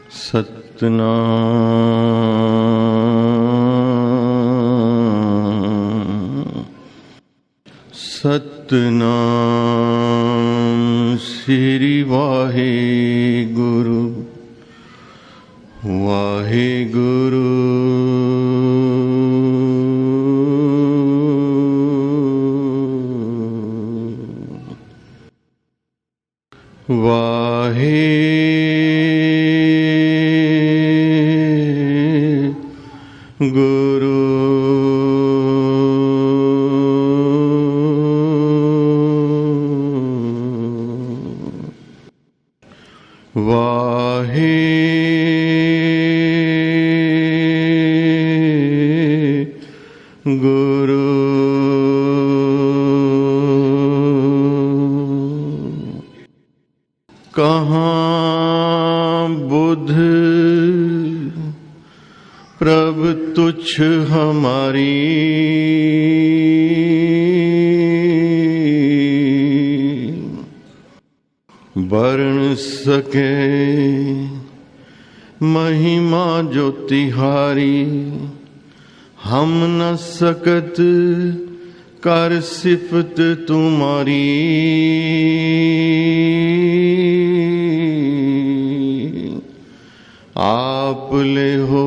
सतनाम सतनाम श्री वाहेगुरु वाहेगुरु गुरु वाहे गुरु कहाँ बुध प्रभ तुच्छ हमारी वर्ण सके महिमा जो तिहारी हम न सकत कर सिफत तुम्हारी आप ले हो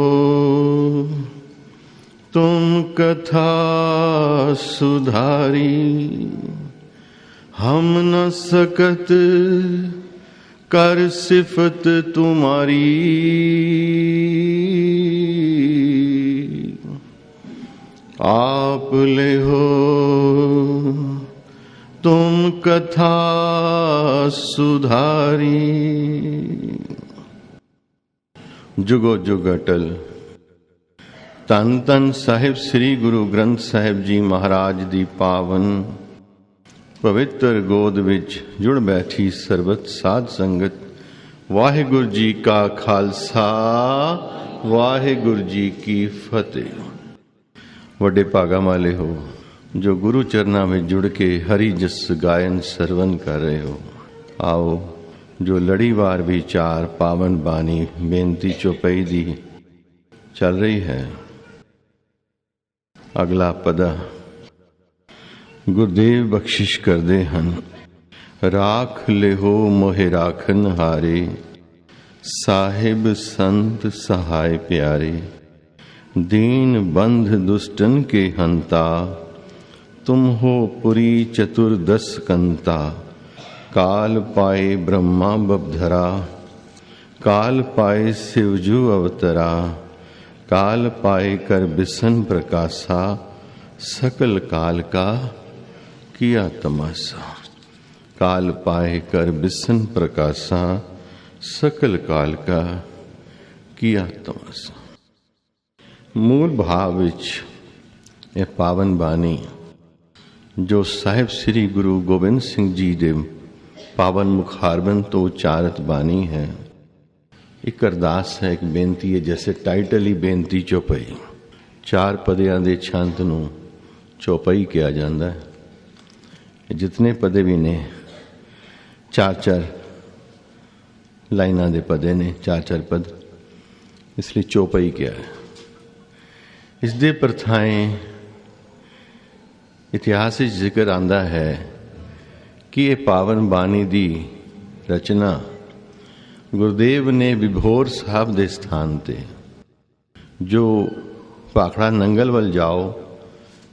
तुम कथा सुधारी हम न सकत कर सिफत तुम्हारी आप ले हो तुम कथा सुधारी। जुगो जुग अटल। तन तन साहिब श्री गुरु ग्रंथ साहिब जी महाराज दी पावन पवित्र गोद विच जुड़ बैठी सरबत साध संगत। वाहिगुरु जी का खालसा वाहिगुरु जी की फतेह। वड्डे भागा वाले हो जो गुरु चरना में जुड़ के हरि जस गायन सरवन कर रहे हो। आओ जो लड़ीवार विचार पावन बानी बेनती चौपाई दी चल रही है। अगला पदा गुरुदेव बख्शिश कर दे हन। राख ले हो मोहे राखन हारे साहिब संत सहाय प्यारे। दीन बंध दुष्टन के हंता तुम हो पुरी चतुर्दश कंता। काल पाए ब्रह्मा बबधरा काल पाए शिवजू अवतरा। काल पाए कर बिसन प्रकाशा सकल काल का किया तमाशा। काल पाए कर बिसन प्रकाशा सकल काल का किया तमाशा। मूल भाव विच यह पावन बानी जो साहिब श्री गुरु गोबिंद सिंह जी दे पावन मुखारबन तो उच्चारत बानी है। एक अरदास है, एक बेनती है, जैसे टाइटल ही बेनती चौपाई। चार पदियां दे छंत नूं चौपाई किया जाता है। जितने पदे भी ने चार चार लाइनां दे पदे ने, चार चार पद, इसलिए चौपाई किया है। इस दे प्रथाएं इतिहास विच जिक्र आंदा है कि ये पावन बानी दी रचना गुरुदेव ने विभोर साहब दे स्थान ते, जो भाखड़ा नंगल वल जाओ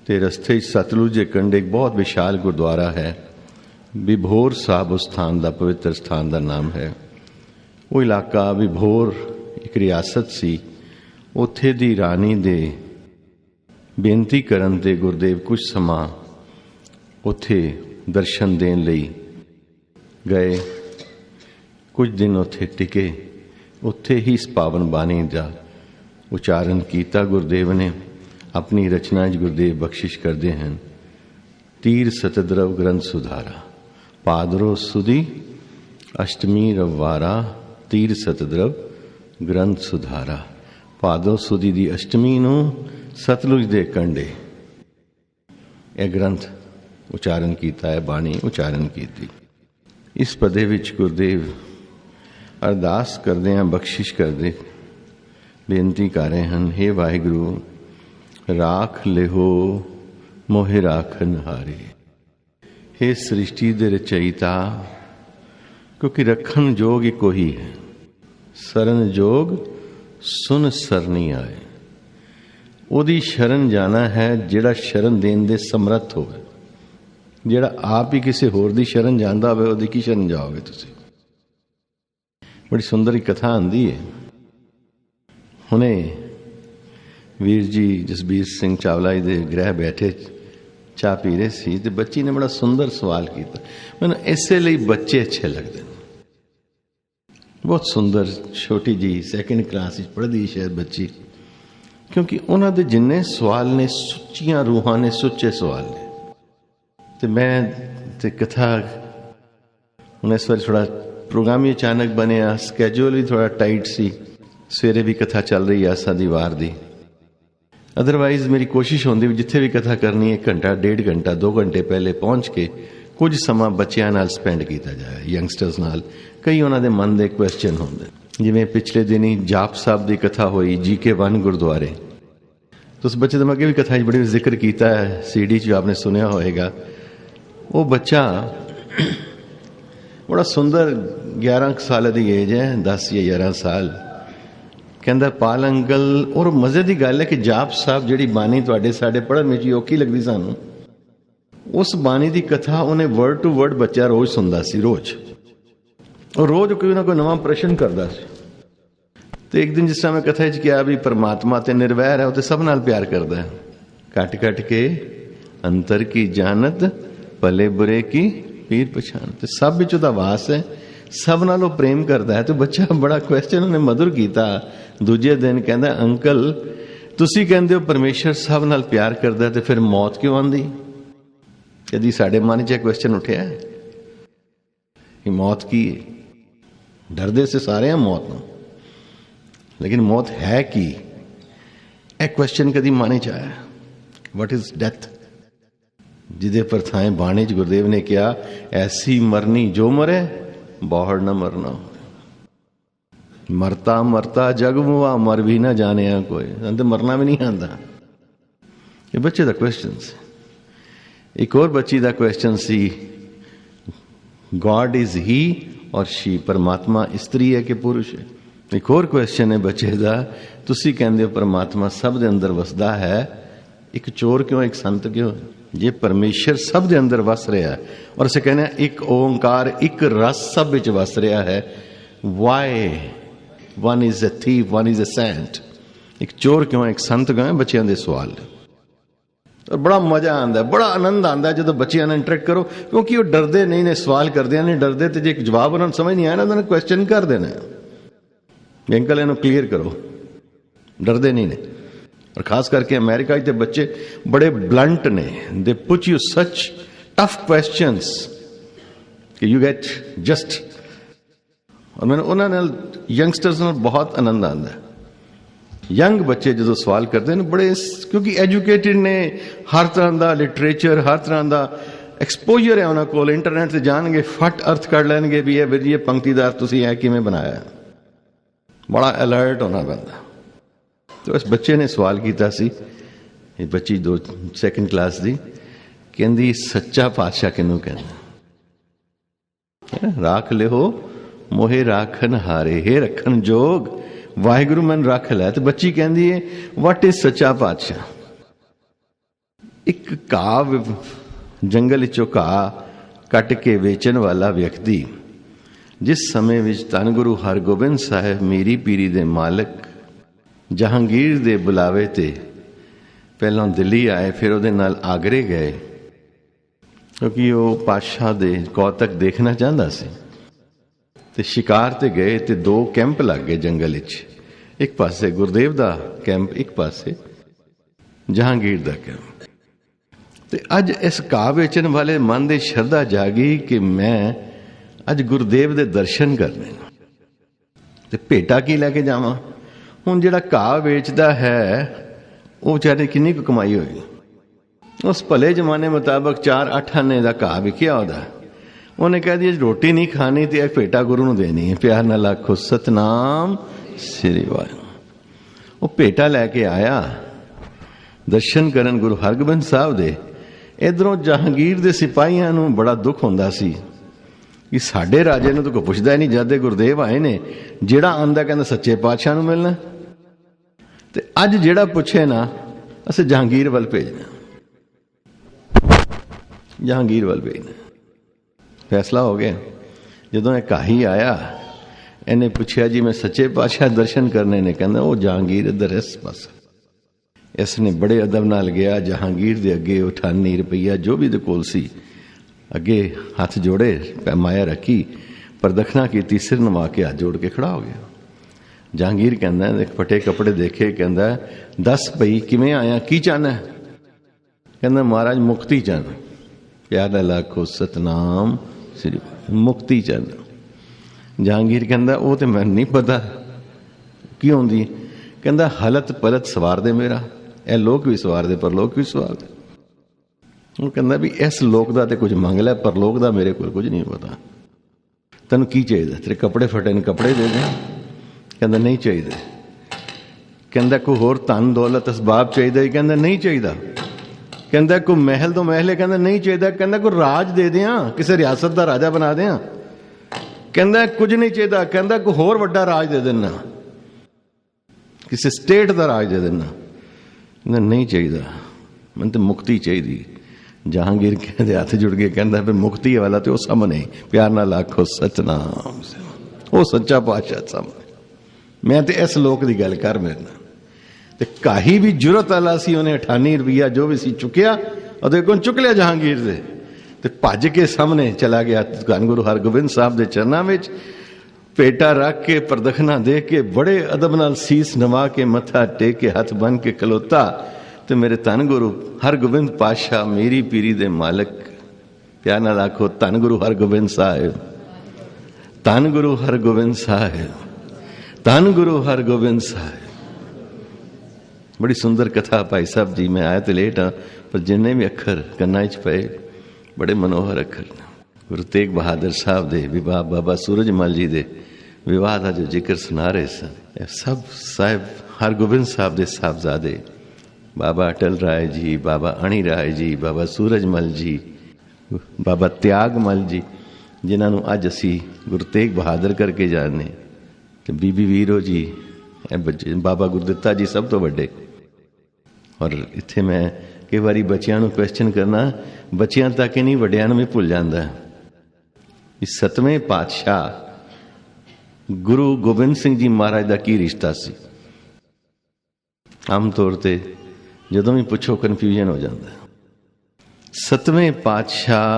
ते रस्ते सतलुज के कंडे एक बहुत विशाल गुरुद्वारा है। विभोर साहब उस स्थान का पवित्र स्थान का नाम है। वो इलाका विभोर एक रियासत सी। उत्थे दी रानी दे बेनती करन ते गुरुदेव कुछ समा उत्थे दर्शन देन लई गए। कुछ दिन उत्थे टिके। उत्थे ही इस पावन बानी का उच्चारण किया गुरुदेव ने। अपनी रचना गुरुदेव बख्शिश करते हैं। तीर सतद्रव ग्रंथ सुधारा पादरो सुदी अष्टमी रविवारा। तीर सतद्रव ग्रंथ सुधारा। पादो सुदी दी अष्टमी नूं सतलुज दे कंडे यह ग्रंथ उच्चारण किया है, बाणी उच्चारण की। इस पदे विच गुरुदेव ਅਰਦਾਸ ਕਰਦੇ ਹਾਂ, ਬਖਸ਼ਿਸ਼ ਕਰਦੇ, ਬੇਨਤੀ ਕਰ ਰਹੇ ਹਨ, ਹੇ ਵਾਹਿਗੁਰੂ ਰਾਖ ਲਿਹੋ ਮੋਹਿ ਰਾਖਨ ਹਾਰੇ। हे सृष्टि दे रचयिता, क्योंकि रखन जोग ही कोई है, सरन जोग सुन सरनी आए। ओदी शरण जाना है जिहड़ा शरण देन दे समर्थ होवे। जिहड़ा आप ही किसी होर दी शरण जांदा होवे ओदी की शरण जाओगे तुसी। बड़ी सुंदर कथा आंदी है। हुणे वीर जी जसबीर सिंह चावला जी दे गृह बैठे चाह पी रहे सी ते बच्ची ने बड़ा सुंदर सवाल किया। मैंने इसे लिए बच्चे अच्छे लगते हैं, बहुत सुंदर, छोटी जी सैकेंड क्लास पढ़ती शायद बच्ची, क्योंकि उन्होंने जिन्ने सवाल ने सुच्चियां रूहां ने, सुच्चे सवाल ने। तो मैं ते कथा हूँ इस बार थोड़ा प्रोग्राम ही अचानक बनया, स्कैजूल भी थोड़ा टाइट सी, सवेरे भी कथा चल रही है आसा दी वार दी। अदरवाइज मेरी कोशिश होंदी जिथे भी कथा करनी 1 घंटा 1.5 घंटा 2 घंटे पहले पहुंच के कुछ समा बच्चों नाल स्पेंड किया जाए, यंगस्टर्स नाल। कई उन्होंने मन के क्वेश्चन होंगे, जिवें पिछले दिन ही जाप साहब की कथा हुई GK1 गुरुद्वारे। तो उस बच्चे का अगे भी कथा बड़ी जिक्र किया है, CD च आपने सुनिया होएगा। वो बच्चा बड़ा सुंदर 11 साल की एज है, 10 या 11 साल, कहता पाल अंकल। और मजे की गल है कि जाप साहब जी बानी तुहाडे साडे पढ़न में औखी लगती सानू, उस बानी की कथा उन्हें वर्ड टू वर्ड बच्चा रोज सुनता सी, रोज। और रोज कोई ना कोई नवा प्रश्न करता सी। तो एक दिन जिस तरह मैं कथा च किया भी परमात्मा ते निर्वैर है, वो तो सब नाल प्यार करता है, कट कट के अंतर की जानत भले बुरे की पीर पछान। तो सब विच उहदा वास है, सब नालों प्रेम करता है। तो बच्चा बड़ा क्वेश्चन उन्हें मधुर किया। दूजे दिन कहता अंकल तुसी कहंदे हो परमेश्वर सब नाल प्यार करता है, तो फिर मौत क्यों आंदी? कदी साडे मन च क्वेश्चन उठिया है कि मौत की है? डरदे से सारे हैं मौत नूं, लेकिन मौत है की? यह क्वेश्चन कदी मन च आया? What is death? जिदे पर थाएं बाणी च गुरुदेव ने कहा ऐसी मरनी जो मरे बहुड़ न मरना। मरता मरता जग मुआ, मर भी ना जाने कोई, तो मरना भी नहीं आता। ये बच्चे का क्वेश्चन से। एक और बच्ची का क्वेश्चन सी, गॉड इज ही और शी, परमात्मा स्त्री है कि पुरुष है? एक और क्वेश्चन है बच्चे का, तुसी कहंदे हो परमात्मा सब दे अंदर वसदा है, एक चोर क्यों एक संत क्यों? जे परमेश्वर सब दे अंदर वस रहा है, और असीं कहने एक ओंकार एक रस सब विच वस रहा है, why one is a thief one is a saint? एक चोर क्यों एक संत क्यों? बच्चों के सवाल। और बड़ा मजा आता है, बड़ा आनंद आता है जो बच्चों ने इंटरेक्ट करो, क्योंकि वो डरते नहीं ने, सवाल करते नहीं डरते। तो जो जवाब उन्होंने समझ नहीं आया ना, उन्होंने क्वेश्चन कर देना, अंकल इन्हों क्लीयर करो, डरते नहीं ने। और खास करके अमेरिका के बच्चे बड़े ब्लंट ने, they put you such tough questions कि यू गेट जस्ट। और मैंने उन्होंने यंगस्टर्स में बहुत आनंद आता है। यंग बच्चे जो सवाल करते हैं बड़े, क्योंकि एजुकेटेड ने, हर तरह का लिटरेचर हर तरह का एक्सपोजर है उन्होंने को, इंटरनेट से जाएंगे फट अर्थ कर लेंगे भी ये पंक्तिदार तुसी है किमें बनाया। बड़ा अलर्ट होना पैंदा। तो इस बच्चे ने सवाल किया सी, ये बच्ची 2 क्लास की, कहती सच्चा पातशाह किनू कहना? राख ले हो मोहे राखन हारे, हे रखन जोग वाहिगुरु मन रख लै। तो बच्ची कहती है वट इज सच्चा पातशाह? एक घाह जंगल चो घाह कट के वेचन वाला व्यक्ति, जिस समय विच धन गुरु हरगोबिंद साहिब मेरी पीरी दे मालिक जहांगीर दे बुलावे ते पहलों दिल्ली आए, फिर उहदे नाल आगरे गए, क्योंकि वो पातशाह दे कौतक देखना चाहता सी। ते शिकार ते गए ते 2 कैंप लग गए जंगल विच, एक पासे गुरुदेव दा कैंप, एक पासे जहांगीर दा कैंप। ते अज इस घाह वेचन वाले मन दे श्रद्धा जागी कि मैं अज गुरुदेव दे दर्शन करने, ते भेटा की लैके जावां? हुण जिहड़ा घाह वेचदा है वो बेचारे किन्नी कुछ कमाई होगी? उस भले जमाने मुताबक 4-8 आने का घाह विकिया होता, उन्हें कह दिया रोटी नहीं खानी तो एक भेटा गुरु ਨੂੰ देनी है। प्यार नाल आखो सतनाम श्री वाहिगुरू। वो भेटा लैके आया दर्शन करन गुरु हरगोबिंद साहब दे। इधरों जहांगीर दे सिपाहियां नूं बड़ा दुख हुंदा सी कि साडे राजे नूं तो कोई पुछदा ही नहीं। जद गुरदेव आए ने जिहड़ा आंदा कहंदा सच्चे पातशाह नूं मिलना, ते अज जिहड़ा पुछे ना असीं जहांगीर वल भेजना, जहांगीर वल भेजना। फैसला हो गया। जदों यह काही आया इन्हें पूछया जी मैं सच्चे पातशाह दर्शन करने ने, कहंदा वो जहांगीर इधर इस पास। इसने बड़े अदब नाल गया जहांगीर दे अगे 98 रुपया जो भी दे कोल सी अगे हाथ जोड़े, पैमाया रखी, प्रदक्षिणा की, सिर नवा के हाथ जोड़ के खड़ा हो गया। जहांगीर कहंदा फटे कपड़े देखे, कहंदा दस भई किवें आया, की चाहना? कहंदा महाराज मुक्ति चाहना। प्यार नाल आखो सतनाम श्री मुक्ति चाहना। जहांगीर कहंदा वो तो मैनूं नहीं पता की होंदी। कहंदा हलत पलत सवार दे मेरा, ए लोक भी सवार दे परलोक भी सवार दे। वो कहंदा भी इस लोक दा ते कुछ मंग लै, परलोक दा मेरे कोल कुछ नहीं पता। तैनूं की चाहिए? तेरे कपड़े फटे ने कपड़े दे दे। कहंदा नहीं चाहिए। कहंदा कोई होर धन दौलत असबाब चाहिए? कहंदा नहीं चाहिए। कहंदा कोई महल तो महल है? कहंदा नहीं चाहिए। कहंदा कोई राज दे दियां, किसी रियासत का राजा बना दियां? कहंदा कुछ नहीं चाहिए। कहंदा कोई होर वड्डा राज दे देना, किसी स्टेट का राज दे देना। कहंदा नहीं चाहिए, मैं तो मुक्ति चाहिए। जहांगीर कहते हाथ जुड़ के कहंदा फिर मुक्ति वाला तो सामने। प्यार नाल आखो सतनाम, वो सच्चा पातशाह सामने। मैं तो इस लोक की गल कर मेरे नाल। ते काही भी जुरत वाला सी, उन्हें 98 रुपया जो भी सी चुकया और कोल चुक लिया जहांगीर दे, ते भज के सामने चला गया धन गुरु हरगोबिंद साहब के चरणों में, पेटा रख के प्रदक्षिणा दे के बड़े अदब नाल सीस नवा के मत्था टेक के हाथ बन के खलोता। तो मेरे धन गुरु हरगोबिंद पातशाह मेरी पीरी दे मालिक। प्यार नाल आखो धन गुरु हरगोबिंद साहिब, धन गुरु हरगोबिंद साहिब, धन गुरु हरगोबिंद साहिब। बड़ी सुंदर कथा भाई साहब जी। मैं आया तो लेट हाँ, पर जिन्ने भी अखर कन्ना च पे बड़े मनोहर अखर। गुरु तेग बहादुर साहब दे विवाह, बाबा सूरजमल जी दे विवाह का जो जिक्र सुना रहे सन, सब साहिब हरगोबिंद साहब दे साहबजादे, बाबा अटल राय जी, बाबा अणी राय जी, बाबा सूरजमल जी, बाबा त्यागमल जी, जिन्होंने अज असी गुरु तेग बहादुर करके जाने, तो बीबी वीरो जी, बाबा गुरदित्ता जी सब तो बड़े। और इत्थे मैं कई बारी बच्चों को क्वेश्चन करना, बच्चों तक ही नहीं वड्डियां भी भुल जाता। इस 7वें पातशाह गुरु गोबिंद सिंह जी महाराज का की रिश्ता सी? आम तौर पर जदों भी पुछो कन्फ्यूजन हो जाता है। 7वें पातशाह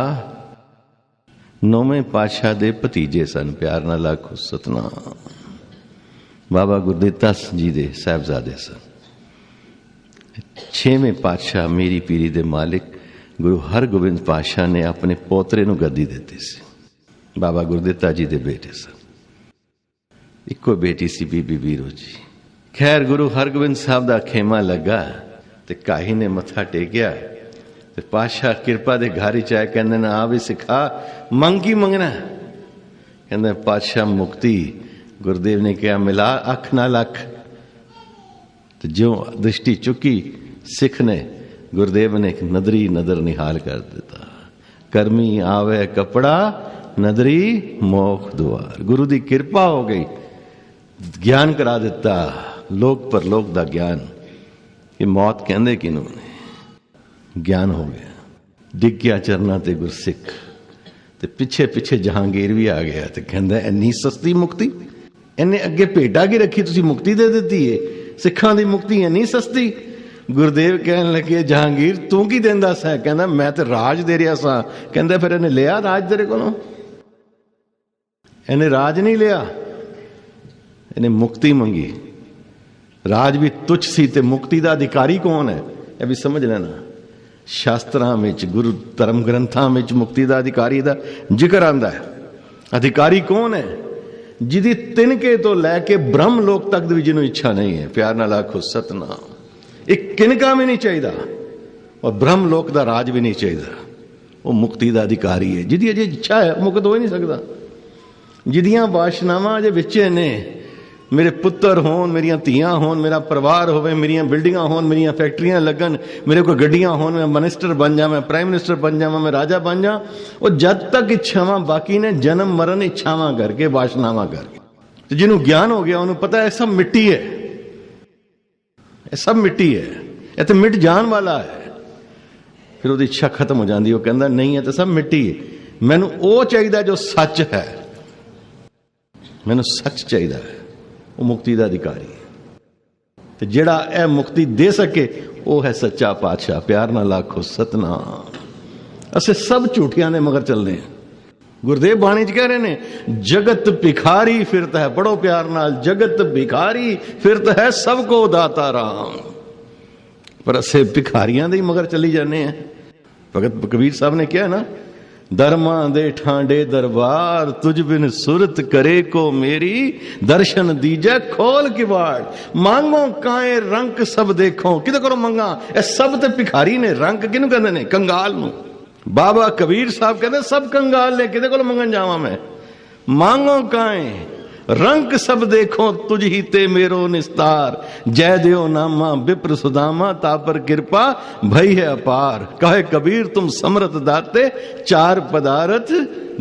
9वें पातशाह दे भतीजे सन। प्यार नाल आखो सतनाम। बाबा गुरदित्ता जी दे साहबजादे सन। 6वें पातशाह मेरी पीरी दे मालिक गुरु हरगोबिंद पातशाह ने अपने पोतरे नूं गद्दी दित्ती सी। बाबा गुरदित्ता जी दे बेटे सन। इको बेटी सी बीबी वीरो जी। खैर गुरु हरगोबिंद साहब दा खेमा लगा ते काही ने मत्था टेकिया ते पातशाह किरपा दे घर च आए। कहंदे ना आ भी सिखा, मंग की मंगना? कहंदे पातशाह मुक्ति। गुरुदेव ने कहा मिला अख नाल अख। तो जो दृष्टि चुकी सिख ने, गुरुदेव ने एक नदरी नदर निहाल कर दिता। कर्मी आवे कपड़ा नदरी मोख द्वार। गुरु की कृपा हो गई, ज्ञान करा दिता, लोक पर लोक दा ज्ञान। ये मौत कहंदे किनू ने, ज्ञान हो गया। डिग गया चरना ते गुरसिख। ते पिछे पिछे जहांगीर भी आ गया ते कहंदा इन्नी सस्ती मुक्ति, इन्हें अगे भेटा की रखी, तुसी मुक्ति दे दी है। सिखां दी मुक्ति इन्नी सस्ती। गुरुदेव कहन लगे जहांगीर तू की देंदा सा? कहंदा मैं तो राज दे रहा सा। कहंदा फिर इन्हें लिया राज तेरे कोलों? इन्हें राज नहीं लिया, इन्हें मुक्ति मंगी। राज भी तुच्छ सी ते मुक्ति का अधिकारी कौन है यह भी समझ लेना। शास्त्रां विच गुरु धर्म ग्रंथां विच मुक्ति का अधिकारी का जिक्र आंदा है। अधिकारी कौन है? जिदी तिनके तो लैके ब्रह्म लोक तक भी जिन्हों इच्छा नहीं है। प्यार नाल आखो सतनाम। एक किनका भी नहीं चाहिए और ब्रह्म लोक का राज भी नहीं चाहिए। वो मुक्ति का अधिकारी है। जिहदी अजे इच्छा है मुक्त हो ही नहीं सकता। जिहदियां वासनावां अजे विचे ने, मेरे पुत्र होन, मेरियां धीआं होन, मेरा परिवार होवे, मेरियां बिल्डिंगां होन, मेरियां फैक्ट्रियां लगन, मेरे कोल गड्डियां होन, मैं मिनिस्टर बन जा, मैं प्राइम मिनिस्टर बन जा, मैं राजा बन जा, वो जद तक इच्छावां बाकी ने, जन्म मरण इच्छावां करके, वासनावां करके। तो जिन्हों ज्ञान हो गया उन्होंने पता है सब मिट्टी है, सब मिट्टी है, ये तो मिट जान वाला है। फिर वो इच्छा खत्म हो जाती, वो कहता नहीं है तो सब मिट्टी है, मैनू वो चाहिए जो सच है, मैनू सच चाहिए है, वो मुक्ति का अधिकारी है। तो जिहड़ा यह मुक्ति दे सके वो है सच्चा पातशाह। प्यार नाल आखो सतनाम। असे सब झूठियां ने मगर चलने। गुरुदेव बाणी च कह रहे ने, जगत भिखारी फिरता है, बड़ो प्यार नाल, जगत भिखारी फिरता है, सबको दाता राम। पर असे भिखारियां दे ही मगर चली जाने हैं। भगत कबीर साहब ने कहा ना, दरमा दे ठांडे दरबार, तुझ बिन सुरत करे को मेरी, दर्शन दीजे खोल किवाड़, मांगो काए रंक सब देखो। किदे करो मंगा? ए सब ते भिखारी ने। रंक किनू कहंदे ने? कंगाल नू। बाबा कबीर साहब कहते सब कंगाल ने, किदे कोल मंगन जावां मैं? मांगो काए रंक सब देखो, तुझ ही ते मेरो निस्तार, जय देव नामा विप्र सुदामा, तापर कृपा भई है अपार। कहे कबीर तुम समरथ दाते, चार पदार्थ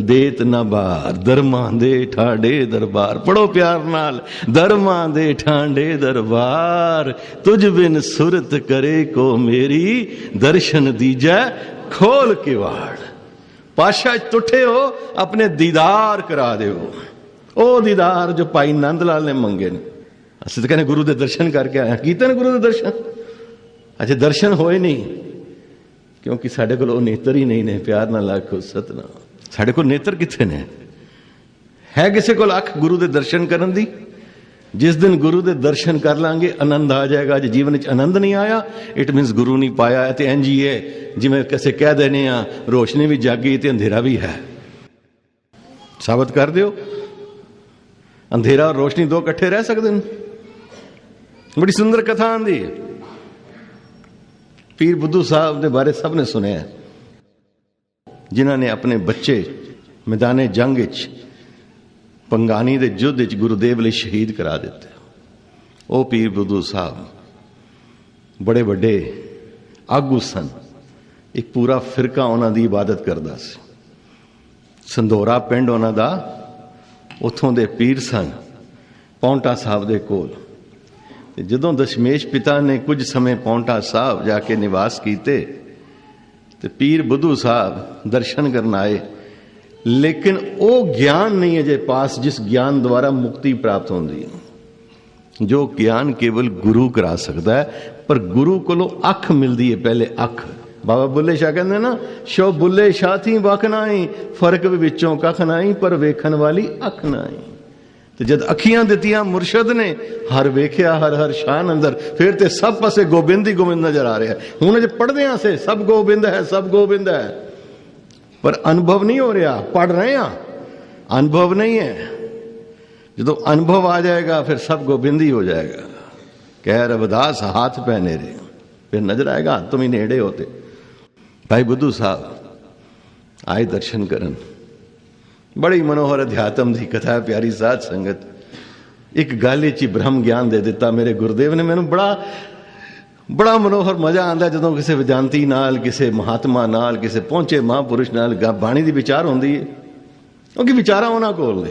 देत न बार। दरमा दे ठाडे दरबार, पढ़ो प्यार नाल, दरमा दे ठाडे दरबार, तुझ बिन सुरत करे को मेरी, दर्शन दीजै खोल किवाड़। पाशाह तुठे हो, अपने दीदार करा दो। ओ दीदार जो भाई नंद लाल ने मंगे ने। असं तो कहने गुरु के दर्शन करके आए, कीते ने गुरु के दर्शन? अच्छा दर्शन होए नहीं, क्योंकि साढ़े को नेत्र ही नहीं ने। प्यार नाल आखो सतनाम। साढ़े को नेत्र किथे ने? है किसी को अख गुरु के दर्शन करन दी? जिस दिन गुरु के दर्शन कर लांगे आनंद आ जाएगा। जो जीवन में आनंद नहीं आया, इट मीनस गुरु नहीं पाया है। तो इंज ही है जिवें किसे कह देने आ, रोशनी भी जागी तो अंधेरा भी है। साबित कर दियो, अंधेरा और रोशनी दो इकट्ठे रह सकते हैं। बड़ी सुंदर कथा आंदी है। पीर बुद्धू साहब के बारे सब ने सुने, जिन्होंने अपने बच्चे मैदाने जंग पंगानी के युद्ध गुरुदेव लिए शहीद करा दिते। वो पीर बुद्धू साहब बड़े बड़े आगू सन। एक पूरा फिरका उन्हों की इबादत करता सी। संधोरा पिंड उन्हों का, उतों दे पीर सन पौंटा साहब दे कोल। जदों दशमेश पिता ने कुछ समय पौंटा साहब जाके निवास किए तो पीर बुद्धू साहब दर्शन करना आए, लेकिन वो ज्ञान नहीं है जे पास जिस ज्ञान द्वारा मुक्ति प्राप्त होती है। जो ज्ञान केवल गुरु करा सकता है, पर गुरु को अख मिलती है। पहले अख, बाबा बुल्ले शाह कहते ना, शो बुल्ले शाह थी वख नाई, फर्क विचों कख नाई, पर वेखन वाली अख नाई। तो जद अखियां दितियां मुर्शद ने, हर वेख्या हर हर शान अंदर, फिर ते सब पासे गोबिंद ही गोबिंद नजर आ रहा है। हुण जे पढ़दे से सब गोबिंद है, सब गोबिंद है, पर अनुभव नहीं हो रहा। पढ़ रहे हैं, अनुभव नहीं है। जो अनुभव आ जाएगा फिर सब गोबिंद ही हो जाएगा। कह रविदास हाथ पहने रे, फिर नजर आएगा हाथ तुम ही नेड़े होते। भाई बुद्धू साहब आए दर्शन करन। बड़ी मनोहर अध्यात्म की कथा है, प्यारी साध संगत। एक गल च ब्रह्म ज्ञान दे दिता मेरे गुरुदेव ने। मैनू बड़ा मनोहर मजा आता जो किसी विद्यांती नाल, किसी महात्मा नाल, किसी पहुंचे महापुरुष नाल बाणी की विचार होंदी है। क्योंकि विचारा उन्होंने कोल ने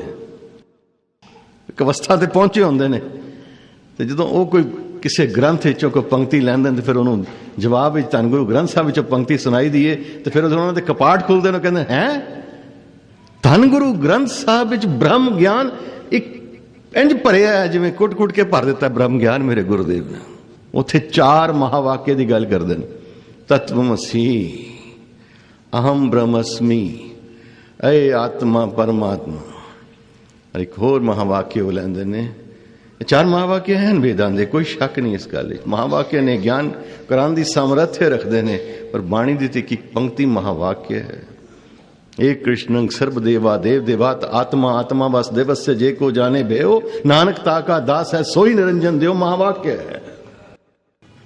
एक अवस्था ते पहुंचे होंदे ने। ते जदों वो कोई किसी ग्रंथ चो कोई पंक्ति लैंदे तो फिर उन्होंने जवाब धन गुरु ग्रंथ साहब चो पंक्ति सुनाई दी है। तो फिर उन्होंने कपाट खुलते हैं, कहते हैं धन गुरु ग्रंथ साहब ब्रह्म ज्ञान एक इंज भरिया है जिवें कुट कुट के भर दिता ब्रह्म ज्ञान मेरे गुरुदेव ने। उत्थे 4 महावाक्य की गल करते हैं। तत्वमसी, अहम ब्रह्मस्मी, ऐ आत्मा परमात्मा। एक होर महावाक्य वो लैंदे ने। 4 महावाक्य हैं वेदां दे, कोई शक नहीं इस गल। महावाक्य ने ज्ञान कराने की सामर्थ्य रखते हैं, पर बाणी दी ते एक पंक्ति महावाक्य है। एक कृष्णं सर्वदेवा देव देवात आत्मा आत्मा बस देवस्य जे को जाने भयो, नानक ताका दास है सोई निरंजन देव। महावाक्य है।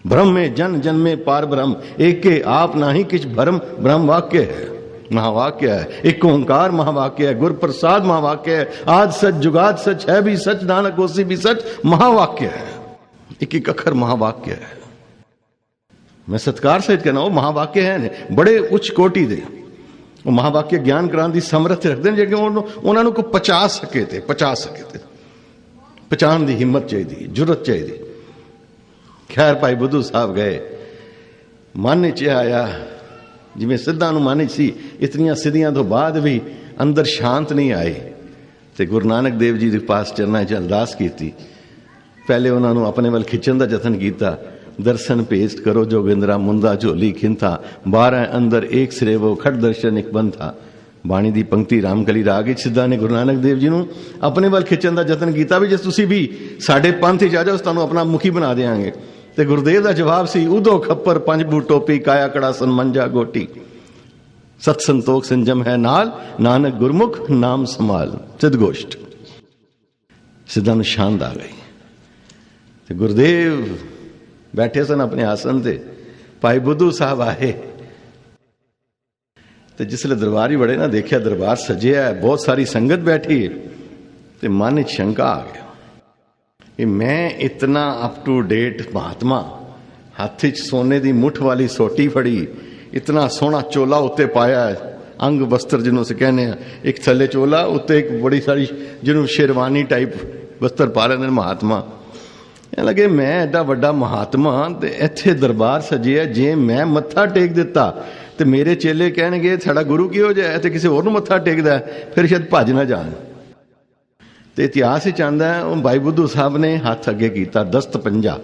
ब्रह्म में जन जन में पार ब्रह्म, एक के आप नाही किछ भरम, ब्रह्म वाक्य है। महावाक्य है। एक ओंकार महावाक्य है, गुर प्रसाद महावाक्य है, आज सच जुगाद सच है भी सच, नानक होसी भी सच महावाक्य है। एक एक अखर महावाक्य है। मैं सत्कार सहित कहना वो महावाक्य है ने बड़े उच्च कोटि दे वो महावाक्य ज्ञान कराने की समर्थ रखते हैं जेके उन्होंने को पचा सके थे पहचान की हिम्मत चाहिए, जुरत चाहिए। खैर भाई बुद्धू साहब गए, मन च आया जिवें सिद्धां नूं मन च सी, इतनियां सिद्धियां तो बाद भी अंदर शांत नहीं आए तो गुरु नानक देव जी के पास चरनां च अरदास की। पहले उन्होंने अपने वाल खिंचण का जतन किया, दर्शन भेज करो जोगिंद्रा मुंदा झोली खिंथा, 12 अंदर एक सिरे वो खट दर्शन एक बंथा। बाणी की पंक्ति रामकली राग सिद्धा ने गुरु नानक देव जी नूं अपने वाल खिंचण का जतन किया भी जे तुसीं भी साडे पंथ च आ जाओ तुहानूं अपना मुखी बना देंगे। तो गुरुदेव का जवाब सी उदो खप्पर पंज बूट टोपी, काया कड़ा सन मंजा गोटी, सत संतोख संजम है नाल, नानक गुरमुख नाम संभाल। चिदगोष्ठ सिद्धा नूं शांत आ गई। तो गुरुदेव बैठे सन अपने आसन से, भाई बुद्धू साहब आए तो जिसले दरबार ही बड़े ना देखा दरबार सजिया है, बहुत सारी संगत बैठी है, तो मन शंका आ गया कि मैं इतना अप टू डेट महात्मा, हाथ च सोने की मुठ वाली सोटी फड़ी, इतना सोहना चोला उत्ते पाया है, अंग वस्त्र जिन्हों से कहने हैं, एक थले चोला उत्ते एक बड़ी सारी जिन्हों शेरवानी टाइप वस्त्र पा लेंगे महात्मा। लगे मैं एडा वड्डा महात्मा ते इत्थे दरबार सजिया, जे मैं मत्था टेक दिता तो मेरे चेले कहणगे साडा गुरु किहो जिहा है, ते किसी होर नूं मत्था टेकदा फिर शायद भज ना जाण। तो इतिहास ही चाहता है भाई बुद्धू साहब ने हाथ अगे किया, दस्त पंजा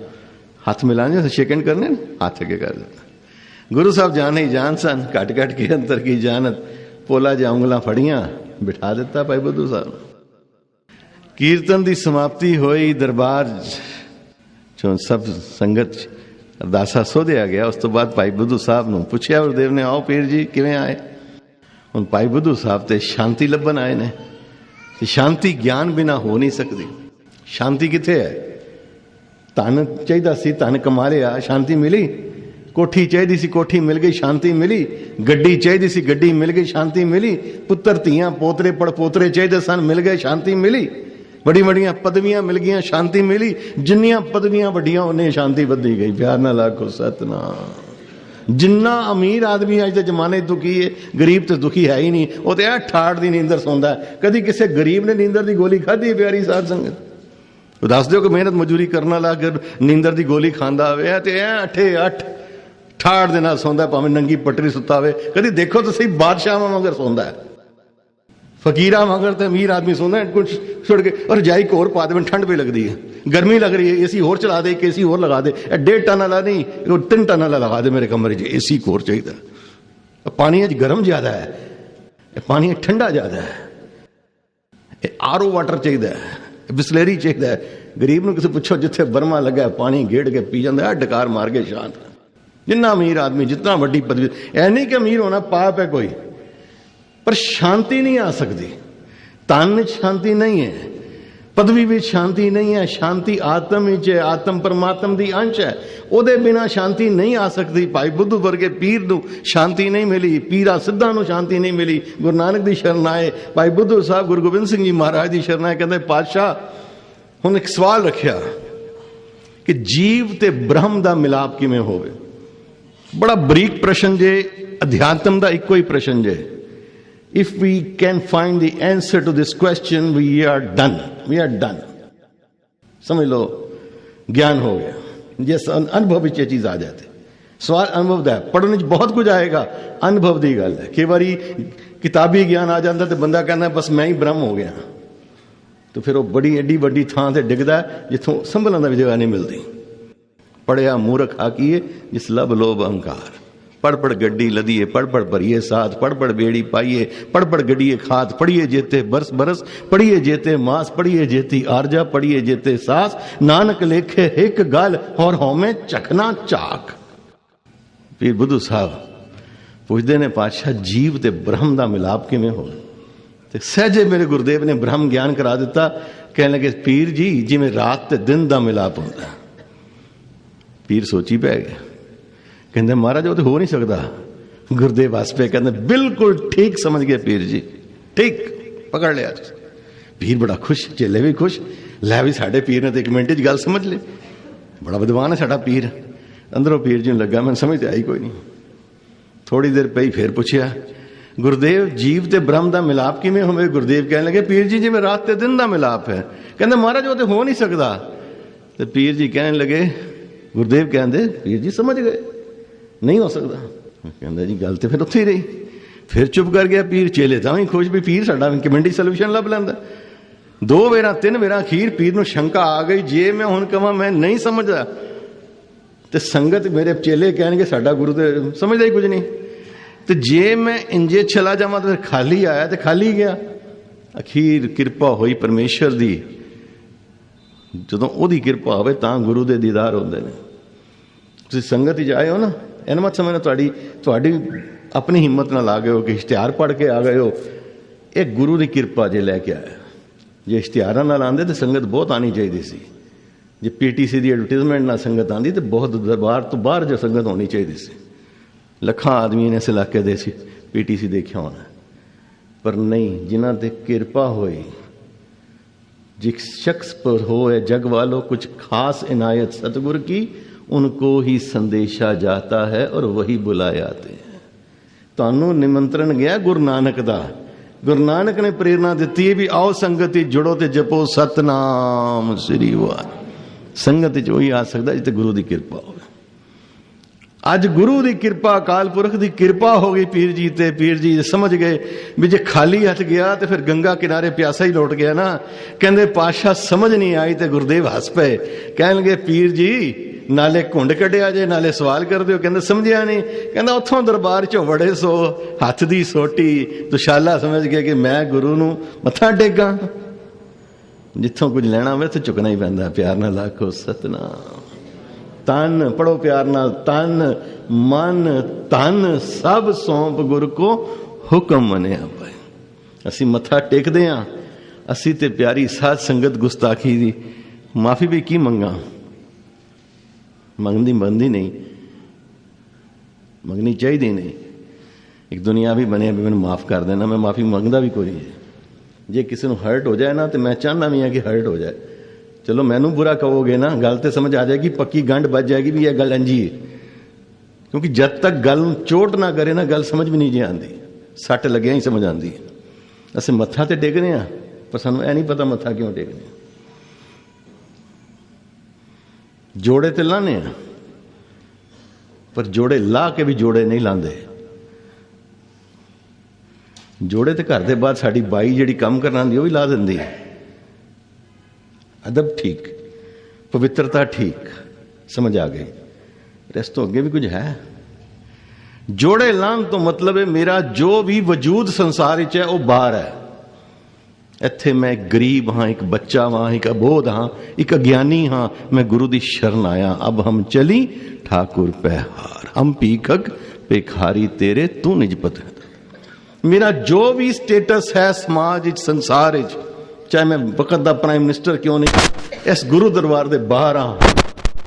हाथ मिलाने शेकंड करने हाथ अगे कर दिता। गुरु साहब जान ही जान सन, घट घट के अंतर की जानत, पोला जा उंगलां फड़ियां बिठा दिता भाई बुद्धू साहब। कीर्तन की समाप्ति हुई, दरबार चो सब संगत अरदासा सोधिया गया। उस तो बाद भाई बुद्धू साहब नूं पुछया गुरुदेव ने, आओ पीर जी किवें आए? हुण भाई बुद्धू साहब ते शांति लभन आए ने। शांति ज्ञान बिना हो नहीं सकती। शांति किथे है? धन चाहिदा सी, धन कमा लिया, शांति मिली। कोठी चाहिदी सी, कोठी मिल गई, शांति मिली। गड्डी चाहिदी सी, गड्डी मिल गई, शांति मिली। पुत्र धियां पोतरे पड़पोतरे चाहिदे सन, मिल गए, शांति मिली। बड़ी बड़ियां पदवियां मिल गई, शांति मिली। जिन्नियां पदवियां वड्डियां उन्नी शांति वधी गई। प्यार नाल आखो सतनाम। जिन्ना अमीर आदमी अज के जमाने दुखी है, गरीब तो दुखी है ही नहीं। वो तो यह ठाठ की नींदर सौंदा है। कभी किसी गरीब ने नींदर की गोली खाधी? प्यारी साध संगत दस दो कि मेहनत मजूरी करने वाला अगर नींदर की गोली खांदा होवे तो यह अठे अठ ठाठ दे नाल सौंदा, भावें नंगी पटरी सुता होवे। कभी देखो तो सही बादशाह मगर सौंदा है, फकीरा मगर तो अमीर आदमी सौंदा है कुछ छुड़ के। और रजाई को होर पा दे, ठंड पे लगती है, गर्मी लग रही है, एसी होर चला दे, एसी होर लगा दे। 1.5 टन वाला नहीं, 3 टन वाला लगा दे मेरे कमरे च, एसी होर चाहिए। पानी अज गर्म ज्यादा है, पानी ठंडा ज्यादा है। RO वाटर चाहिए, बिस्लेरी चाहिए। गरीब नूं किसी पुछो जिथे बर्मा लगा पानी गेड़ के पी जाता है, डकार मार के शांत। जिन्ना अमीर आदमी, जितना वड्डी पदवी, ऐ नहीं कि अमीर होना पाप है कोई, पर शांति नहीं आ सकती। तन शांति नहीं है, पदवी भी शांति नहीं है। शांति आत्म विच है, आत्म परमात्म दी अंश है, ਉਹਦੇ बिना शांति नहीं आ सकती। भाई बुद्धू वर्गे पीर नूं शांति नहीं मिली, पीरा सिद्धा नूं शांति नहीं मिली। गुरु नानक दी शरण आए, भाई बुद्धू साहब गुरु गोबिंद सिंह जी महाराज दी शरण आए। कहते पातशाह हुण एक सवाल रखिया कि जीव ते ब्रह्म दा मिलाप किवें होवे। बड़ा बरीक प्रश्न जे, अध्यात्म दा इक्को ही प्रश्न जे। If we can find the answer to this question, we are done. We are done. समझ लो ज्ञान हो गया। जिस अनुभव विच चीज आ जाती, सवाल अनुभव दा है। पढ़ने बहुत कुछ आएगा, अनुभव की गल है। कई बारी किताबी ज्ञान आ जाता तो बंदा कहना बस मैं ही ब्रह्म हो गया, तो फिर वो बड़ी एडी वड्डी थां ते डिगदा जिथों संभलन दी जगह नहीं मिलती। पढ़िया मूर्ख आकीए जिस लब लोभ अहंकार। पढ़ पढ़ गड्डी लदीए, पढ़ पढ़ भरिए साथ, पढ़ पढ़ बेड़ी पाइए, पढ़ पढ़ गड्डिए खाद। पढ़िए जेते बरस बरस, पढ़िए जेते मास, पढ़िए जेती आरजा, पढ़िए जेते सास। नानक लेखे एक गल और होमे चखना चाक। पीर बुद्धू साहब पुछदे ने पातशाह जीव ते ब्रह्म दा मिलाप किवें हो? ते सहजे मेरे गुरुदेव ने ब्रह्म ज्ञान करा दिता। कहने लगे पीर जी जिवें रात ते दिन दा मिलाप होंदा। पीर सोची पै गया, कहते महाराज वो तो हो नहीं सकता। गुरुदेव हस पे कहते बिल्कुल ठीक समझ गए पीर जी, ठीक पकड़ लिया। पीर बड़ा खुश, चेले भी खुश, लै भी साढ़े पीर ने तो 1 मिनट गल समझ ली, बड़ा विद्वान है साड़ा पीर। अंदरों पीर जी लगा मैं समझ तो आई कोई नहीं। थोड़ी देर पई फिर पूछया गुरुदेव जीव ते ब्रह्म का मिलाप किवें होवे? गुरुदेव कहने लगे पीर जी जिवें रात ते दिन का मिलाप है। कहते महाराज वो तो हो नहीं सकता। तो पीर जी कहने लगे, गुरुदेव कहते पीर जी समझ गए नहीं हो सकता। कहता जी गल तो फिर उत्थे ही रही। फिर चुप कर गया पीर। चेले तां भी खुश भी पीर साडा कमेंटी सोल्यूशन लभ लैंदा। 2 वेरा 3 वेरा अखीर पीर नूं शंका आ गई, जे मैं हुण कहां मैं नहीं समझदा ते संगत मेरे चेले कहणगे साडा गुरु ते समझदा ही कुछ नहीं, तो जे मैं इंजे चला जावां तो फिर खाली आया तो खाली गया। अखीर किरपा हुई परमेश्वर दी, जदों ओहदी किरपा होवे तां गुरु दे दीदार होंदे ने। तुसीं संगत च आए हो ना, इन्हां मत समझना तुहाडी अपनी हिम्मत नाल आ गए हो कि इश्तिहार पढ़ के आ गए हो, एक गुरु की किरपा जे लैके आया। जे इश्तिहारां नाल आंदे तो संगत बहुत आनी चाहिए सी। जे PTC की एडवरटाइजमेंट नाल संगत आंदी तो बहुत दरबार तो बाहर जो संगत होनी चाहिए सी। लखां आदमी ने इस इलाके दे PTC देखा होना, पर नहीं, जिन्हां ते किरपा होई, जिस शख्स पर हो है जग वालों कुछ खास इनायत सतगुर की, उनको ही संदेशा जाता है और वही बुलाए आते हैं। तुहानू निमंत्रण गया गुरु नानक दा। गुरु नानक ने प्रेरणा दी है भी आओ संगत जुड़ो ते जपो सतनाम श्री वाहिगुरू। संगत च वही आ सकता जिते गुरु की किरपा हो। अज गुरु की किरपा, अकाल पुरख की किरपा हो गई पीर जी ते। पीर जी समझ गए भी जे खाली हथ गया तो फिर गंगा किनारे प्यासा ही लौट गया ना। कहते पातशाह समझ नहीं आई तो गुरुदेव हस पे, कह लगे पीर जी नाले घुंड कढ़िया जे नाले सवाल कर दो। कहते समझिया नहीं। कहना उथों दरबार चो वड़े सो हथ दी सोटी दुशाला समझ गया कि मैं गुरु नूं मत्था टेगा। जिथों कुछ लेना होवे तो चुकना ही पैंदा। प्यार नाल आखो सतनाम। तन पढ़ो प्यार नाल, तन मन तन सब सौंप गुर को हुक्म मनिया पाए। असी मत्था टेकदे हां, असी ते प्यारी साध संगत गुस्ताखी दी माफी भी की मंगा? मंगनी बनती नहीं, मंगनी चाहिए नहीं। एक दुनिया भी बने भी मैंने माफ़ कर देना, मैं माफ़ी मंगता भी कोई नहीं। जे किसी को हर्ट हो जाए ना तो मैं चाहना भी है कि हर्ट हो जाए। चलो मैनू बुरा कहोगे ना, गल तो समझ आ जाएगी, पक्की गंढ बच जाएगी भी यह गल अंजी है। क्योंकि जब तक गल चोट ना करे ना गल समझ भी नहीं जी आती, सट लग्या ही समझ आती है। असं मत्था तो टेकने पर सानू यह नहीं पता मत्था क्यों टेकने। जोड़े तो लाने पर जोड़े ला के भी जोड़े नहीं लाते। जोड़े तो घर के बाद साड़ी बाई जी काम करना आती भी ला देंदी है। अदब ठीक, पवित्रता ठीक, समझ आ गई। रेस्ट तो अगे भी कुछ है। जोड़े लान तो मतलब है मेरा जो भी वजूद संसार है वह बाहर है। इत्थे मैं एक गरीब हाँ, एक बच्चा हाँ, एक अबोध हाँ, एक अज्ञानी हाँ, मैं गुरु दी शरण आया। अब हम चली ठाकुर पैहार, हम पीखक पेखारी तेरे तू निजपत। मेरा जो भी स्टेटस है समाज संसार, चाहे मैं वक्त दा प्राइम मिनिस्टर क्यों नहीं, इस गुरु दरबार दे बाहर हाँ,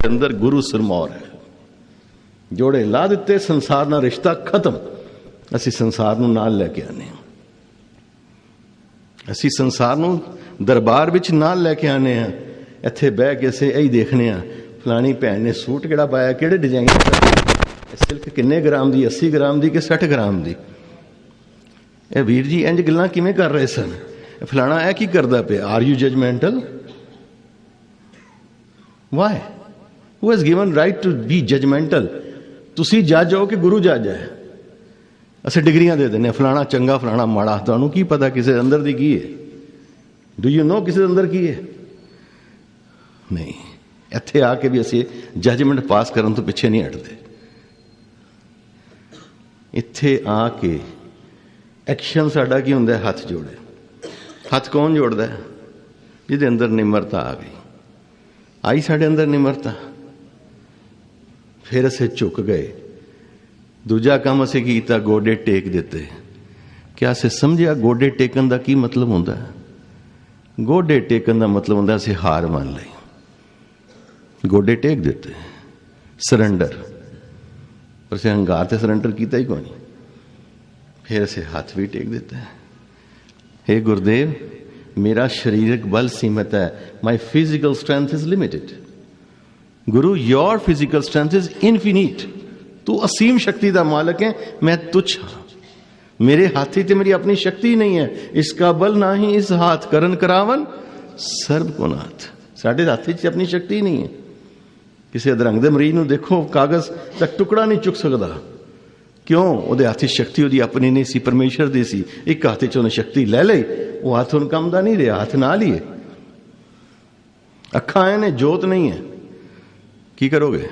अंदर गुरु सिरमौर है। जोड़े ला दिते, संसार ना रिश्ता खत्म। असी संसार नूं नाल लैके आने, असी संसार नूं दरबार विच नाल लैके आने हैं। इत्थे बह के असीं यही देखने हैं फलानी भैन ने सूट किहड़ा पाया, किहड़े डिजाइन दा, सिल्क किन्ने ग्राम दी, 80 ग्राम दी कि 60 ग्राम दी। ए वीर जी इंज गल्लां किवें कर रहे सन, फलाना है की करदा पिया। Are you judgemental? Why? Who has given right to be judgemental? तुसी जज हो कि गुरु जज है? असं डिग्रियां दे देने, फलाना चंगा फलाना माड़ा। तुहानू की पता किसी अंदर दी की है? डू यू नो किसी अंदर की है? नहीं। इत्थे आके भी असी जजमेंट पास करन तो पिछे नहीं हटते। इत्थे आके एक्शन साडा की हुंदा है? हथ जोड़े। हथ कौन जोड़ता है? जिहदे अंदर निमरता आ गई। आई साडे अंदर निमरता, फिर असे झुक गए। दूजा काम असे कीता, गोडे टेक दिते। क्या असे समझिया गोडे टेकन का की मतलब होंदा है? गोडे टेकन का मतलब होंदा असे हार मान लई, गोडे टेक दिते, सरैंडर। पर असे हंगार ते सरैंडर कीता ही कोई नहीं। फिर असे हाथ भी टेक देता है, हे गुरुदेव मेरा शारीरिक बल सीमित है, my physical strength is limited. Guru your physical strength is infinite, तू असीम शक्ति का मालक है, मैं तुच्छ हाँ। मेरे हाथी ते मेरी अपनी शक्ति नहीं है, इसका बल ना ही इस हाथ करन करावन सर्ब को नाथ। साढ़े हाथी च अपनी शक्ति नहीं है। किसी अधरंग दे मरीज नूं देखो कागज का टुकड़ा नहीं चुक सकता, क्यों? उहदे हाथी शक्ति उहदी अपनी नहीं सी, परमेश्वर दी सी। एक हाथ च उन्हें शक्ति ले लई, वो हाथ उन काम दा नहीं रहा, हाथ नाल ही है। अखां आए ने, जोत नहीं है, की करोगे?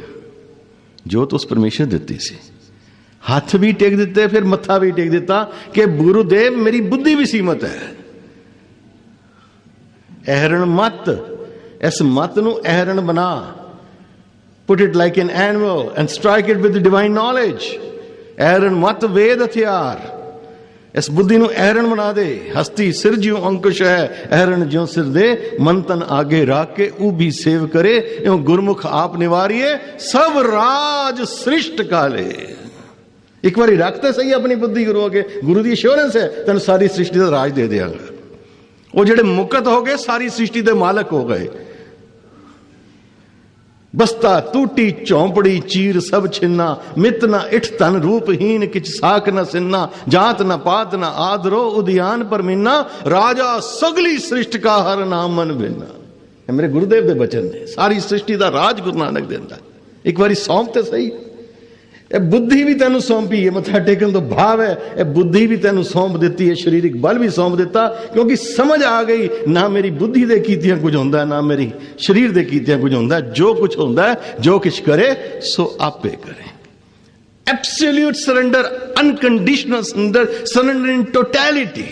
जोत उस परमेश्वर दिती सी। हाथ भी टेक दिते, फिर मत्था भी टेक दिता कि गुरुदेव मेरी बुद्धि भी सीमित है। अहरण मत, इस मत नूं अहरण बना, put it like an animal and strike it with divine knowledge. अहरण मत वेद हथियार, इस बुद्धि नूं अहरण बना दे। हस्ती सिर ज्यों अंकुश है, अहरण ज्यों सिर दे, मन तन आगे राख के ऊ भी सेव करे, एवं गुरमुख आप निवारिये सब राज सृष्ट काले। एक बार रखते सही अपनी बुद्धि गुरु अगे, गुरु की एश्योरेंस है तेन सारी सृष्टि का राज दे देंगा। वो जेडे मुकत हो गए सारी सृष्टि के मालक हो गए। बस्ता टूटी चौंपड़ी चीर सब छिन्ना, मित न इठ तन रूपहीन किच साख न सिन्ना, जात न पात न आदरो उद्यान पर मिन्ना, राजा सगली सृष्टि का हर नाम मन भिन्ना। मेरे गुरुदेव के बचन ने, सारी सृष्टि का राज गुरु नानक देंदा। एक बारी सौंपते सही। ਇਹ बुद्धि भी तेन सौंपी है, मत्था टेकन तो भाव है, ये बुद्धि भी तेन सौंप दी है, शरीरिक बल भी सौंप दिता, क्योंकि समझ आ गई ना मेरी बुद्धि दे कीतियां कुछ होंदा, ना मेरी शरीर दे कीतियां कुछ होंदा। जो कुछ होंदा है, जो कुछ करे सो आपे करे। Absolute surrender, unconditional surrender, surrender in totality,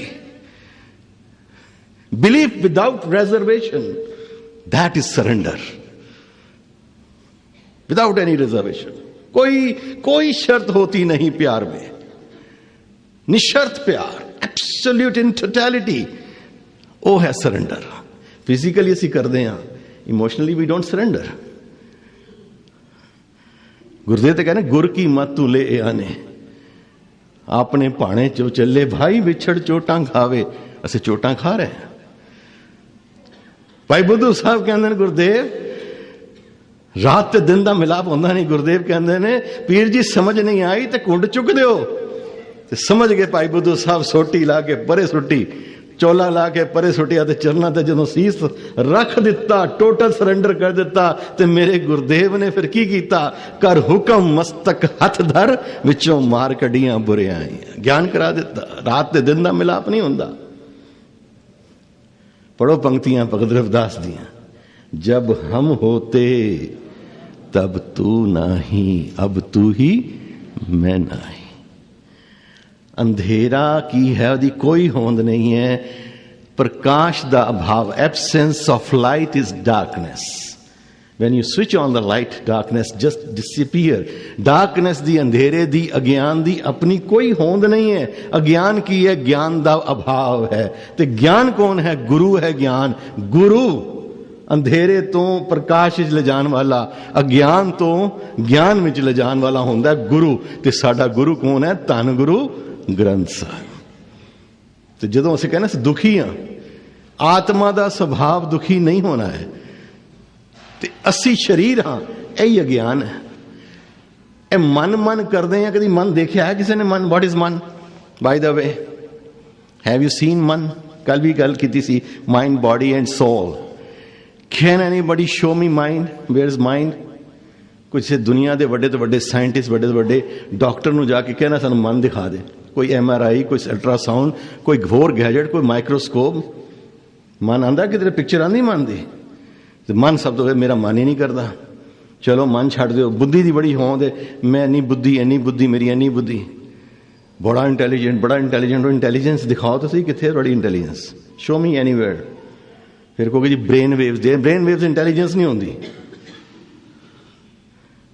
belief without reservation, that is surrender, without any reservation. कोई शर्त होती नहीं प्यार में, निशर्त प्यार, एब्सोल्यूट इन टोटलिटी, वो है सरेंडर। फिजिकली असी करते हैं, इमोशनली वी डोंट सरेंडर। गुरुदेव तो कहने गुर की मत तू ले आने, अपने भाने चो चले भाई विछड़ चोटां खावे। असी चोटां खा रहे हैं। भाई बुद्धू साहब कहते हैं गुरुदेव रात ते दिन का मिलाप होंदा नहीं। गुरुदेव कहते ने पीर जी समझ नहीं आई तो कुंड चुक दियो। ते समझ गए भाई बुद्धू साहब, सोटी ला के परे सुटी, चोला ला के परे सुटिया, ते चरना ते जदों सीस रख दिता, टोटल सरेंडर कर दिता, ते मेरे गुरुदेव ने फिर की कीता, कर हुक्म मस्तक हथ धर, विचों मार कड़ियां बुरियां। ज्ञान करा दिता। रात ते दिन का मिलाप नहीं होंदा। पढ़ो पंक्तियां भगत रविदास दियां, जब हम होते तब तू नाही, अब तू ही मैं नाही। अंधेरा की है ओदी कोई होंद नहीं है, प्रकाश दा अभाव, absence of light is darkness. When you switch on the light, darkness just disappear. Darkness दी, अंधेरे दी, अज्ञान दी अपनी कोई होंद नहीं है। अज्ञान की है, ज्ञान दा अभाव है। ते ज्ञान कौन है? गुरु है ज्ञान। गुरु अंधेरे तो प्रकाश विच ले जान वाला, अज्ञान तो ज्ञान विच ले जान वाला होंदा है गुरु। ते साडा गुरु कौन है? धन गुरु ग्रंथ साहिब। ते जदों असीं कहने दुखी हाँ, आत्मा दा स्वभाव दुखी नहीं होना है। ते असी शरीर हाँ, यही अज्ञान है। ए मन मन करते हैं। कभी मन देखा है किसी ने? मन, व्हाट इज मन? By the way, have you seen मन? कल भी गल की सी, mind body and soul. Can anybody show me mind? Where is mind? कुछ दुनिया के बड़े तो बड़े साइंटिस्ट, बड़े तो बड़े डॉक्टर नूं जाके कहना सानूं मन दिखा दे। कोई MRI, कोई अल्ट्रासाउंड, कोई होर गैजेट, कोई माइक्रोस्कोप। मन आंदा किधरे? पिक्चर आंदी मन दी? तो मन सब तो मेरा मन ही नहीं करता। चलो मन छड़ दो। बुद्धि की बड़ी होंद है, मैं इन्नी बुद्धि, इन्नी बुद्धि, मेरी इन्नी बुद्धि, बड़ा इंटैलीजेंट, बड़ा इंटैलीजेंट। इंटैलीजेंस दिखाओ तो सही, कितने बड़ी इंटैलीजेंस? शो मी एनीवेयर। फिर कहोगे जी ब्रेन वेव्स दे। ब्रेन वेव्स इंटैलीजेंस नहीं होंगी।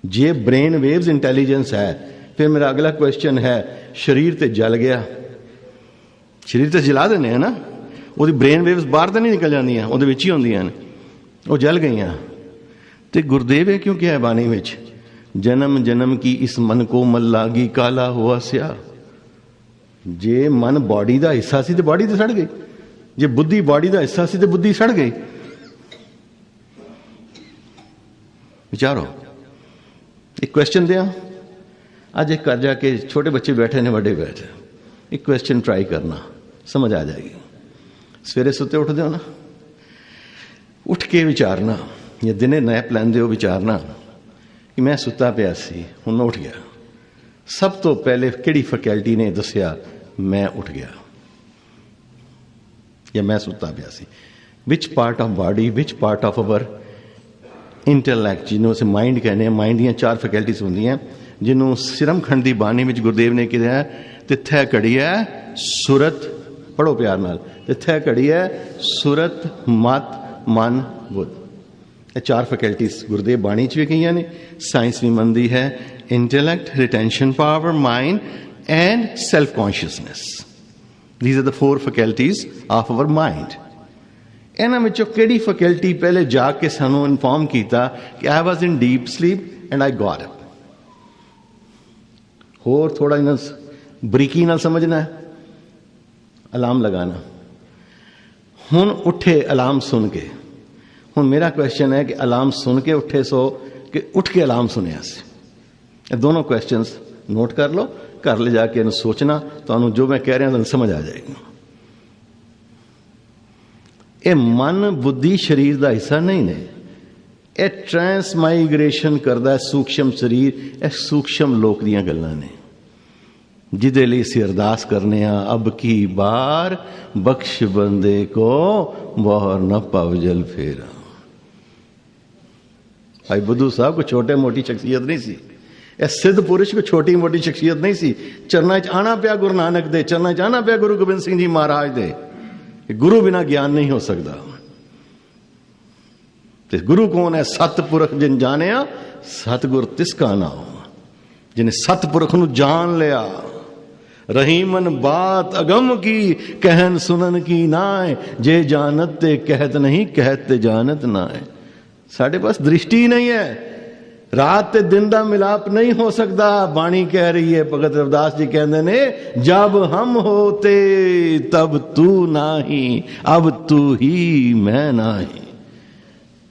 जे ब्रेन वेव्स इंटैलीजेंस है, फिर मेरा अगला क्वेश्चन है, शरीर तो जल गया, शरीर तो जला देने है ना, वो ब्रेन वेव्स बाहर तो नहीं निकल जांदियां, वो विच ही होंदियां ने, वो जल गई। तो गुरुदेव है क्यों क्या है बाणी विच, जन्म जन्म की इस मन को मल लागी काला हुआ स्या। जे मन बॉडी का हिस्सा सी तो बॉडी तो सड़ गई, जे बुद्धि बॉडी का हिस्सा सी तो बुद्धि सड़ गई। विचारो, एक क्वेश्चन दिया अज, एक कर जाके छोटे बच्चे बैठे ने, बड़े बैठे, एक क्वेश्चन ट्राई करना, समझ आ जाएगी। सवेरे सुते उठते हो ना, उठ के विचारना, या दिने नैप लैंदे हो विचारना कि मैं सुता पिया सी, हुण मैं उठ गया। सब तो पहले किहड़ी फैकल्टी ने दसिया मैं उठ गया या मैं सुता पिया सी? Which part of body, which part of our intellect, जिन्होंं असीं माइंड कहने, माइंड दी 4 फैकल्टीज होंदियां, जिन्हों सिरम खंड दी बाणी विच गुरुदेव ने कहा तिथे घड़ी है सुरत, पढ़ो प्यार नाल, तिथे घड़ी है सुरत मत मन बुद्ध। ये 4 फैकल्टीज गुरुदेव बाणी च भी कही ने, साइंस भी मनती है। Intellect, retention power, mind and self consciousness, these are the 4 faculties of our mind. इन्हां विचों किहड़ी फैकल्टी पहले जाग के सानू इनफॉर्म किया कि I was in deep sleep and I got up? होर थोड़ा इन्हां बरीकी नाल समझना है, अलार्म लगाना। हुण उठे अलार्म सुन के, हुण मेरा क्वेश्चन है कि अलार्म सुन के उठे सो कि उठ के अलार्म सुनिया सी? ये दोनों क्वेश्चंस नोट कर लो, घर ले जाके इन्हूं सोचना, तो जो मैं कह रहा समझ आ जाएगी। ये मन बुद्धि शरीर का हिस्सा नहीं ने, यह ट्रांसमाइग्रेशन करता है सूक्ष्म शरीर, यह सूक्ष्म लोक दीयां गल्लां ने, जिदे लिए असीं अरदास करने अब की बार बख्श बंदे को बौर न पव जल फेरा। भाई बुद्धू साहब को छोटे मोटी शख्सियत नहीं सी, यह सिद्ध पुरुष को छोटी मोटी शख्सियत नहीं सी। चरना च आना पिया गुरु नानक दे, चरना च आना पिया गुरु गोबिंद सिंह जी महाराज दे। गुरु बिना ज्ञान नहीं हो सकता। ते गुरु कौन है? सतपुरख जिन जानिया सतगुर तिसका नाम, जिन्हें सतपुरख नूं जान लिया। रहीमन बात अगम की, कहन सुनन की नाय, जे जानत ते कहत नहीं, कहत ते जानत नाय। साढ़े पास दृष्टि ही नहीं है, रात ते दिन का मिलाप नहीं हो सकता। बाणी कह रही है, भगत रविदास जी कहते ने, जब हम होते तब तू नाही, अब तू ही मैं नाही।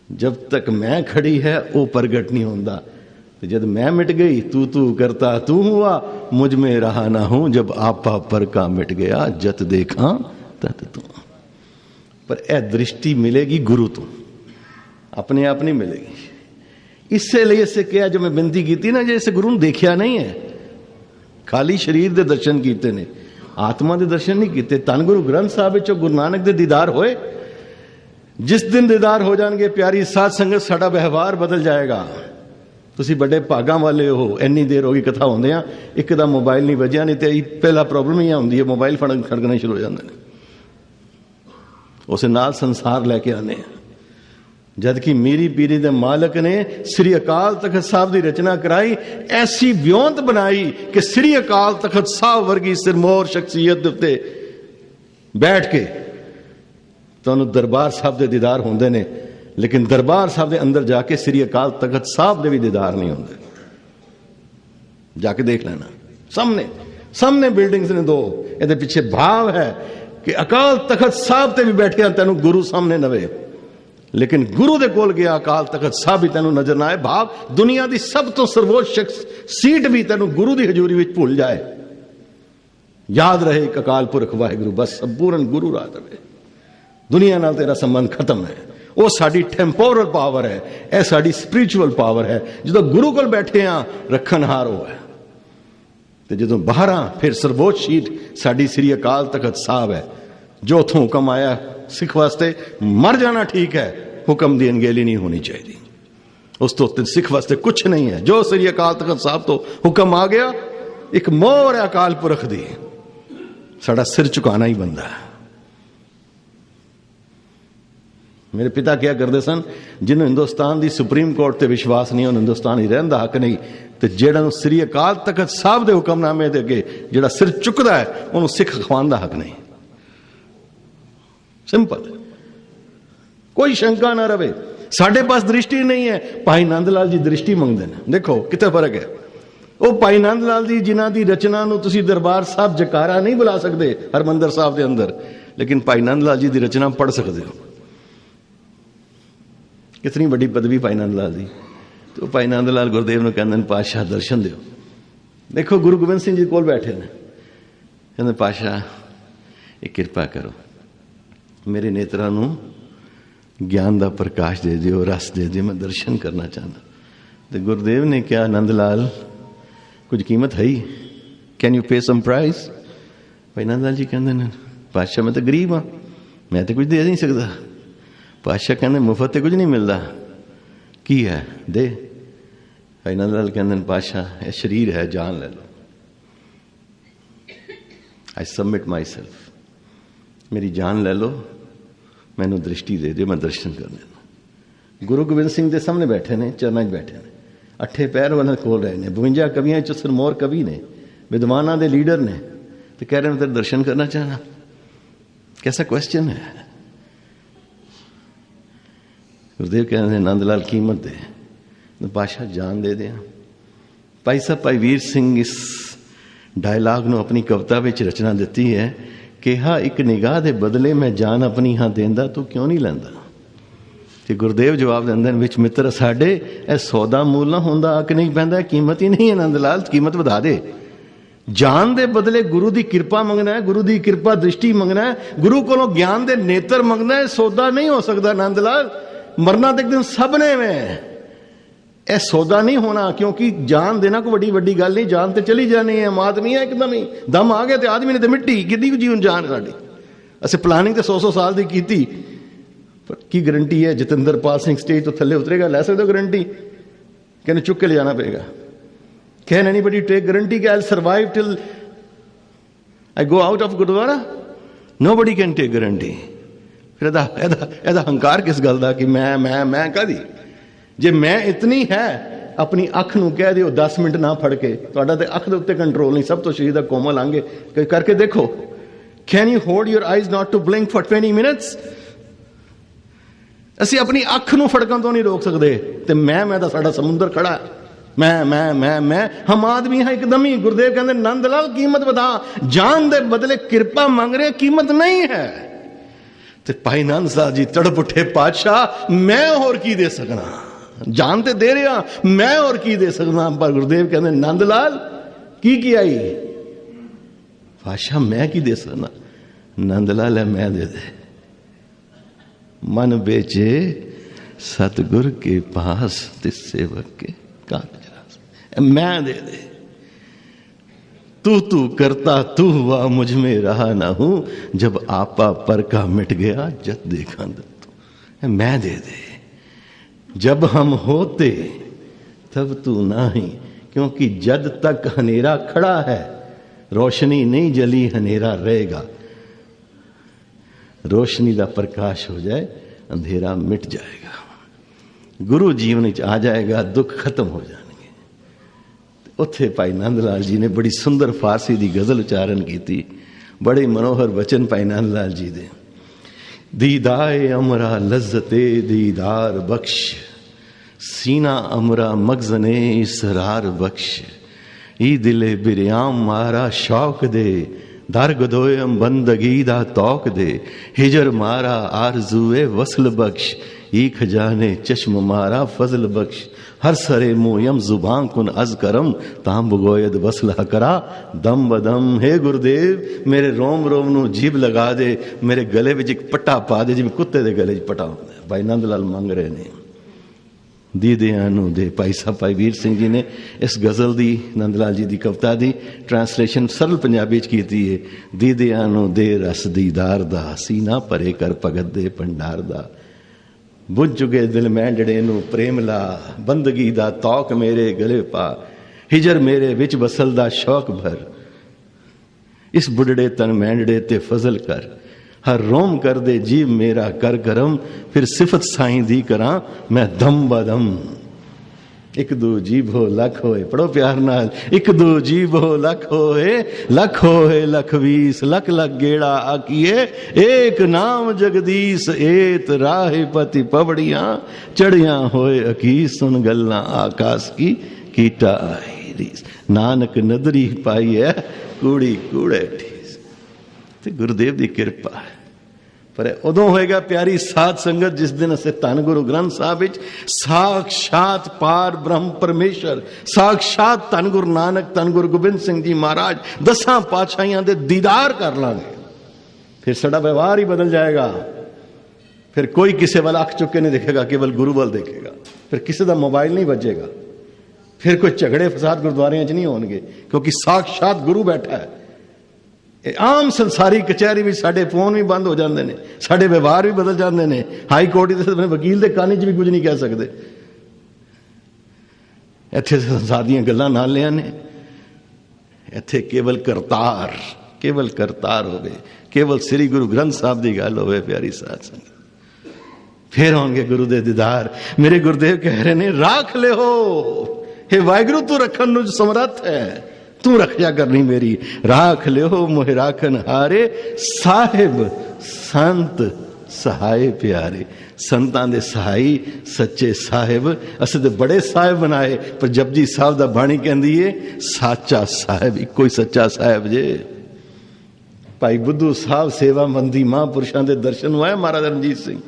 जब तक मैं खड़ी है वो प्रगट नहीं होता, तो जब मैं मिट गई तू तू करता तू हुआ, मुझ में रहा ना हूं जब आपा पर का मिट गया, जत देखा तत तू। पर यह दृष्टि मिलेगी गुरु तो, अपने आप नहीं मिलेगी। इससे लिए इससे क्या जो मैं बिनती की थी ना, जैसे गुरु ने देखा नहीं है, खाली शरीर दे दर्शन किए ने, आत्मा दे दर्शन नहीं किए। धन गुरु ग्रंथ साहब विच गुरु नानक दे दीदार होए। जिस दिन दीदार हो जाएंगे प्यारी साध संगत, साडा व्यवहार बदल जाएगा। तुसी बड़े भागां वाले हो, इन्नी देर होगी कथा होंदियां, एक दा मोबाइल नहीं वजिया, नहीं तो पहला प्रॉब्लम ही होंदी है, मोबाइल खड़कना शुरू हो जाते हैं, उस नाल संसार लैके आने। जबकि मीरी पीरी दे मालक ने श्री अकाल तखत साहब की रचना कराई, ऐसी व्योंत बनाई कि श्री अकाल तखत साहब वर्गी सिरमौर शख्सियत उत्ते बैठ के तुहानू दरबार साहब के दीदार होंदे ने, लेकिन दरबार साहब के अंदर जाके श्री अकाल तखत साहब के भी दीदार नहीं होंदे। जाके देख लेना, सामने सामने बिल्डिंग्स ने 2, ये पिछे भाव है कि अकाल तखत साहब ते भी बैठे तेनू गुरु सामने नवे, लेकिन गुरु दे कोल गया अकाल तखत साहब भी तेनू नजर ना आए। भाव दुनिया की सब तो सर्वोच्च शख्स सीट भी तेनू गुरु की हजूरी में भूल जाए। याद रहे एक अकाल पुरख वाहिगुरु, बस संपूर्ण गुरु राह रहे। दुनिया नाल तेरा संबंध खत्म है। वो साडी टैंपोरल पावर है, यह साडी स्पिरिचुअल पावर है। जो गुरु कोल बैठे हाँ रखनहार वो है, तो जो बाहर हाँ फिर सर्वोच्च सीट साडी श्री अकाल तखत साहब है। जो उथों हुक्म आया सिख वास्ते, मर जाना ठीक है, हुक्म की अनगेली नहीं होनी चाहिए। उस तो सिख वास्ते कुछ नहीं है। जो श्री अकाल तखत साहब तो हुक्म आ गया, एक मोहर है अकाल पुरख दी, साडा सिर झुकाना ही बनता है। मेरे पिता क्या करते सन, जिन्होंने हिंदुस्तान की सुप्रीम कोर्ट से विश्वास नहीं, उन्होंने हिंदुस्तान ही रहने का हक नहीं, तो जेड़ा श्री अकाल तखत साहब के हुक्मनामे के अगे जेड़ा सिर चुकता है, उन्होंने सिख खवाने का हक नहीं। सिंपल, कोई शंका ना रहे। साढ़े पास दृष्टि नहीं है। भाई नंद लाल जी दृष्टि मंगते हैं, देखो कितना फर्क है। ਉਹ ਭਾਈ ਨੰਦ ਲਾਲ ਜੀ ਜਿਨ੍ਹਾਂ ਦੀ ਰਚਨਾ ਨੂੰ ਤੁਸੀਂ ਦਰਬਾਰ ਸਾਹਿਬ ਜਕਾਰਾ ਨਹੀਂ ਬੁਲਾ ਸਕਦੇ ਹਰਮੰਦਰ ਸਾਹਿਬ ਦੇ ਅੰਦਰ, ਲੇਕਿਨ ਭਾਈ ਨੰਦ ਲਾਲ ਜੀ ਦੀ ਰਚਨਾ ਪੜ੍ਹ ਸਕਦੇ ਹੋ। ਕਿਤਨੀ ਵੱਡੀ ਪਦਵੀ ਭਾਈ ਨੰਦ ਲਾਲ ਦੀ। ਤੇ ਉਹ ਭਾਈ ਨੰਦ ਲਾਲ ਗੁਰਦੇਵ ਨੂੰ ਕਹਿੰਦੇ ਨੇ ਪਾਤਸ਼ਾਹ ਦਰਸ਼ਨ ਦਿਓ। ਦੇਖੋ ਗੁਰੂ ਗੋਬਿੰਦ ਸਿੰਘ ਜੀ ਕੋਲ ਬੈਠੇ ਨੇ, ਕਹਿੰਦੇ ਪਾਤਸ਼ਾਹ ਇਹ ਕਿਰਪਾ ਕਰੋ, ਮੇਰੇ ਨੇਤਰਾਂ ਨੂੰ ਗਿਆਨ ਦਾ ਪ੍ਰਕਾਸ਼ ਦੇ ਦਿਓ, ਰਸ ਦੇ ਦਿਓ, ਮੈਂ ਦਰਸ਼ਨ ਕਰਨਾ ਚਾਹੁੰਦਾ। ਤੇ ਗੁਰਦੇਵ ਨੇ ਕਿਹਾ ਨੰਦ ਲਾਲ ਕੁਝ ਕੀਮਤ ਹੈ ਹੀ, can you pay some price? Bhai Nand Lal ji ਕਹਿੰਦੇ ਨੇ ਪਾਤਸ਼ਾਹ ਮੈਂ ਤਾਂ ਗਰੀਬ ਹਾਂ, ਮੈਂ ਤਾਂ ਕੁਝ ਦੇ ਨਹੀਂ ਸਕਦਾ। ਪਾਤਸ਼ਾਹ ਕਹਿੰਦੇ ਮੁਫਤ ਤੇ ਕੁਝ ਨਹੀਂ ਮਿਲਦਾ, ਕੀ ਹੈ ਦੇ। ਭਾਈ ਨੰਦ ਲਾਲ ਕਹਿੰਦੇ ਨੇ ਪਾਤਸ਼ਾਹ ਇਹ ਸਰੀਰ ਹੈ, ਜਾਨ ਲੈ ਲਓ। ਆਈ ਸਬਮਿਟ ਮਾਈ ਸੈਲਫ, ਮੇਰੀ ਜਾਨ ਲੈ ਲਓ, ਮੈਨੂੰ ਦ੍ਰਿਸ਼ਟੀ ਦੇ ਦਿਓ, ਮੈਂ ਦਰਸ਼ਨ ਕਰ ਲੈਣਾ। ਗੁਰੂ ਗੋਬਿੰਦ ਸਿੰਘ ਦੇ ਸਾਹਮਣੇ ਬੈਠੇ ਨੇ, ਚਰਨਾਂ 'ਚ ਬੈਠੇ ਨੇ, ਅੱਠੇ ਪੈਰ ਵਾਲਾ ਖੋਲ ਰਹੇ ਨੇ, 52 ਕਵੀਆਂ 'ਚ ਸਿਰਮੌਰ ਕਵੀ ਨੇ, ਵਿਦਵਾਨਾਂ ਦੇ ਲੀਡਰ ਨੇ, ਤੇ ਕਹਿ ਰਹੇ ਨੇ ਤੇਰੇ ਦਰਸ਼ਨ ਕਰਨਾ ਚਾਹਨਾ। कैसा क्वेश्चन है? गुरुदेव कहते हैं नंद लाल कीमत दे, पातशाह जान दे दें। भाई साहब भाई वीर सिंह इस डायलॉग ਨੂੰ ਆਪਣੀ ਕਵਿਤਾ ਵਿੱਚ ਰਚਨਾ ਦਿੱਤੀ ਹੈ ਕਿ ਹਾਂ ਇੱਕ ਨਿਗਾਹ ਦੇ ਬਦਲੇ ਮੈਂ ਜਾਨ ਆਪਣੀ ਹਾਂ ਦੇਂਦਾ, ਤੂੰ ਕਿਉਂ ਨਹੀਂ ਲੈਂਦਾ? ਤੇ ਗੁਰਦੇਵ ਜਵਾਬ ਦਿੰਦੇ ਨੇ ਵਿੱਚ ਮਿੱਤਰ ਸਾਡੇ ਇਹ ਸੌਦਾ ਮੂਲ ਨਾ ਹੁੰਦਾ, ਆ ਕਿ ਨਹੀਂ ਪੈਂਦਾ, ਕੀਮਤ ਹੀ ਨਹੀਂ ਹੈ ਨੰਦ ਲਾਲ, ਕੀਮਤ ਵਧਾ ਦੇ। ਜਾਨ ਦੇ ਬਦਲੇ ਗੁਰੂ ਦੀ ਕਿਰਪਾ ਮੰਗਣਾ ਹੈ, ਗੁਰੂ ਦੀ ਕਿਰਪਾ ਦ੍ਰਿਸ਼ਟੀ ਮੰਗਣਾ ਹੈ, ਗੁਰੂ ਕੋਲੋਂ ਗਿਆਨ ਦੇ ਨੇਤਰ ਮੰਗਣਾ ਹੈ। ਸੌਦਾ ਨਹੀਂ ਹੋ ਸਕਦਾ ਨੰਦ ਲਾਲ, ਮਰਨਾ ਤੇ ਇੱਕ ਦਿਨ ਸਭ ਨੇ ਮੈਂ, ਇਹ ਸੌਦਾ ਨਹੀਂ ਹੋਣਾ। ਕਿਉਂਕਿ ਜਾਨ ਦੇਣਾ ਕੋਈ ਵੱਡੀ ਵੱਡੀ ਗੱਲ ਨਹੀਂ, ਜਾਨ ਤੇ ਚਲੀ ਜਾਣੀ ਹੈ, ਮੌਤ ਨਹੀਂ ਹੈ ਇੱਕਦਮ ਹੀ, ਦਮ ਆ ਗਿਆ ਤੇ ਆਦਮੀ ਨੇ ਤੇ ਮਿੱਟੀ, ਕਿੰਨੀ ਕੁ ਜੀਵਨ ਜਾਨ ਸਾਡੀ। ਅਸੀਂ ਪਲਾਨਿੰਗ ਤੇ 100 ਸਾਲ ਦੀ ਕੀਤੀ, ਪਰ ਕੀ ਗਰੰਟੀ ਹੈ ਜਤਿੰਦਰਪਾਲ ਸਿੰਘ ਸਟੇਜ ਤੋਂ ਥੱਲੇ ਉਤਰੇਗਾ? ਲੈ ਸਕਦੇ ਹੋ ਗਰੰਟੀ? ਕਹਿੰਦੇ ਚੁੱਕ ਕੇ ਲੈ ਜਾਣਾ ਪਏਗਾ। Can anybody take guarantee that I'll survive till I go out of Gurdwara? Nobody can take guarantee. ਫਿਰ ਇਹਦਾ ਹੰਕਾਰ ਕਿਸ ਗੱਲ ਦਾ ਕਿ ਮੈਂ ਕਾਹਦੀ? ਜੇ ਮੈਂ ਇਤਨੀ ਹੈ, ਆਪਣੀ ਅੱਖ ਨੂੰ ਕਹਿ ਦਿਓ 10 ਮਿੰਟ ਨਾ ਫੜ ਕੇ, ਤੁਹਾਡਾ ਤੇ ਅੱਖ ਦੇ ਉੱਤੇ ਕੰਟਰੋਲ ਨਹੀਂ, ਸਭ ਤੋਂ ਸ਼ਰੀਰ ਦਾ ਕੋਮਲ ਅੰਗ ਹੈ, ਕਰਕੇ ਦੇਖੋ। Can you hold your eyes not to blink for 20 minutes? ਅਸੀਂ ਆਪਣੀ ਅੱਖ ਨੂੰ ਫੜਕਣ ਤੋਂ ਨਹੀਂ ਰੋਕ ਸਕਦੇ। ਤੇ ਮੈਂ ਤਾਂ ਸਾਡਾ ਸਮੁੰਦਰ ਖੜਾ, ਮੈਂ ਹਮ ਆਦਮੀ ਹਾਂ ਇੱਕਦਮ ਹੀ। ਗੁਰਦੇਵ ਕਹਿੰਦੇ ਨੰਦ ਲਾਲ ਕੀਮਤ ਵਧਾ, ਜਾਨ ਦੇ ਬਦਲੇ ਕਿਰਪਾ ਮੰਗ ਰਹੇ, ਕੀਮਤ ਨਹੀਂ ਹੈ। ਤੇ ਭਾਈ ਨੰਦ ਸਾਹਿਬ ਜੀ ਤੜਪ ਉੱਠੇ, ਪਾਤਸ਼ਾਹ ਮੈਂ ਹੋਰ ਕੀ ਦੇ ਸਕਣਾ? ਜਾਨ ਤੇ ਦੇ ਰਿਹਾ, ਮੈਂ ਹੋਰ ਕੀ ਦੇ ਸਕਦਾ? ਪਰ ਗੁਰਦੇਵ ਕਹਿੰਦੇ ਨੰਦ ਲਾਲ ਕੀ ਆਈ? ਪਾਤਸ਼ਾਹ ਮੈਂ ਕੀ ਦੇ ਸਕਦਾ? ਨੰਦ ਲਾਲ ਹੈ ਮੈਂ ਦੇ ਦੇ। मन बेचे सतगुर के पास तिस सेवक के काज, मैं दे दे। तू करता तू हुआ, मुझ में रहा ना हूं, जब आपा पर का मिट गया जब देखा तू, मैं दे दे। जब हम होते तब तू नहीं, क्योंकि जद तक हनेरा खड़ा है रोशनी नहीं जली, हनेरा रहेगा। रोशनी का प्रकाश हो जाए, अंधेरा मिट जाएगा, गुरु जीवन आ जाएगा, दुख खत्म हो जाएंगे। उत्थे भाई नंद लाल जी ने बड़ी सुंदर फारसी की गज़ल उच्चारण की, बड़े मनोहर वचन भाई नंद लाल जी दे। दीदाए अमरा लज्जते दीदार बख्श, सीना अमरा मगजने इसरार बख्श, ई दिले बिरयाम मारा शौक दे, दर गदोयम बंदगी दा तौक दे, हिजर मारा आरज़ुए वसल बख्श, ई खजाने चश्म मारा फजल बख्श, हर सरे मोयम जुबान कुन अज करम, ताम बगोयद वसल हकरा दम बदम। हे गुरुदेव मेरे रोम रोम नू जीभ लगा दे, मेरे गले विच एक पट्टा पा दे जिवें कुत्ते दे गले च पट्टा हुंदा है। भाई नंद लाल मंग रहे ने दीदियां नू दे। भाई साहब भाई वीर सिंह जी ने इस गज़ल दी, नंद लाल जी दी कविता दी ट्रांसलेशन सरल पंजाबी च कीती है। दीदियां नू दे रस दीदार दा, सीना भरे कर भगत दे भंडार दा, बुझ चुके दिल मैंडड़े नू प्रेम ला, बंदगी दा तौक मेरे गले पा, हिजर मेरे विच वसल दा शौक भर, इस बुढ़ड़े तन मैंडड़े ते फजल कर, हर रोम कर दे जीव मेरा कर करम, फिर सिफत साईं दी करा मैं दम बदम। एक दो जीव हो लख होए, पढ़ो प्यार नाल, एक दो जीव हो लख होए, लख होए लख बीस, लख लख गेड़ा आकिए, एक नाम जगदीश, एत राहे पति पवड़ियां, चढ़ियां होए अकीस, सुन गल्ला आकाश की कीटा आई रीस। नानक नदरी पाई है कूड़ी कूड़े ठीस। ते गुरुदेव की किरपा है। पर उदों होएगा प्यारी साध संगत जिस दिन असे धन गुरु ग्रंथ साहब विच साक्षात पार ब्रह्म परमेश्वर, साक्षात धन गुरु नानक, धन गुरु गोबिंद सिंह जी महाराज 10 पातशाहियां दे दीदार कर लांगे। फिर साडा व्यवहार ही बदल जाएगा। फिर कोई किसी वाल अख चुक के नहीं देखेगा, केवल गुरु वाल देखेगा। फिर किसी का मोबाइल नहीं बजेगा। फिर कोई झगड़े फसाद गुरुद्वारियां च नहीं होणगे, क्योंकि साक्षात गुरु बैठा है। आम संसारी कचहरी में साडे फोन भी बंद हो जाते हैं, साडे व्यवहार भी बदल जाते हैं। हाई कोर्ट के वकील के कान च भी कुछ नहीं कह सकते। इत्थे संसार दीयां गल्लां नालियां ने, इत्थे केवल करतार होवे, केवल श्री गुरु ग्रंथ साहब की गल होवे। प्यारी साध संगत फिर होंगे गुरु दे दीदार। मेरे गुरुदेव कह रहे ने राख ले हो, हे वाहिगुरु तू रखन नूं समर्थ है, तू रखिया करनी मेरी। राख ले हो मोहे राखन हारे, साहिब संत सहाय प्यारे। संतां दे सहाई सच्चे साहिब। असीं ते बड़े साहिब बनाए, पर जपजी साहब दा बाणी कहंदी है साचा साहिब इक्को ही सच्चा साहिब जे। भाई बुद्धू साहब सेवाबंदी महापुरुषां दे दर्शन होए महाराज रणजीत सिंह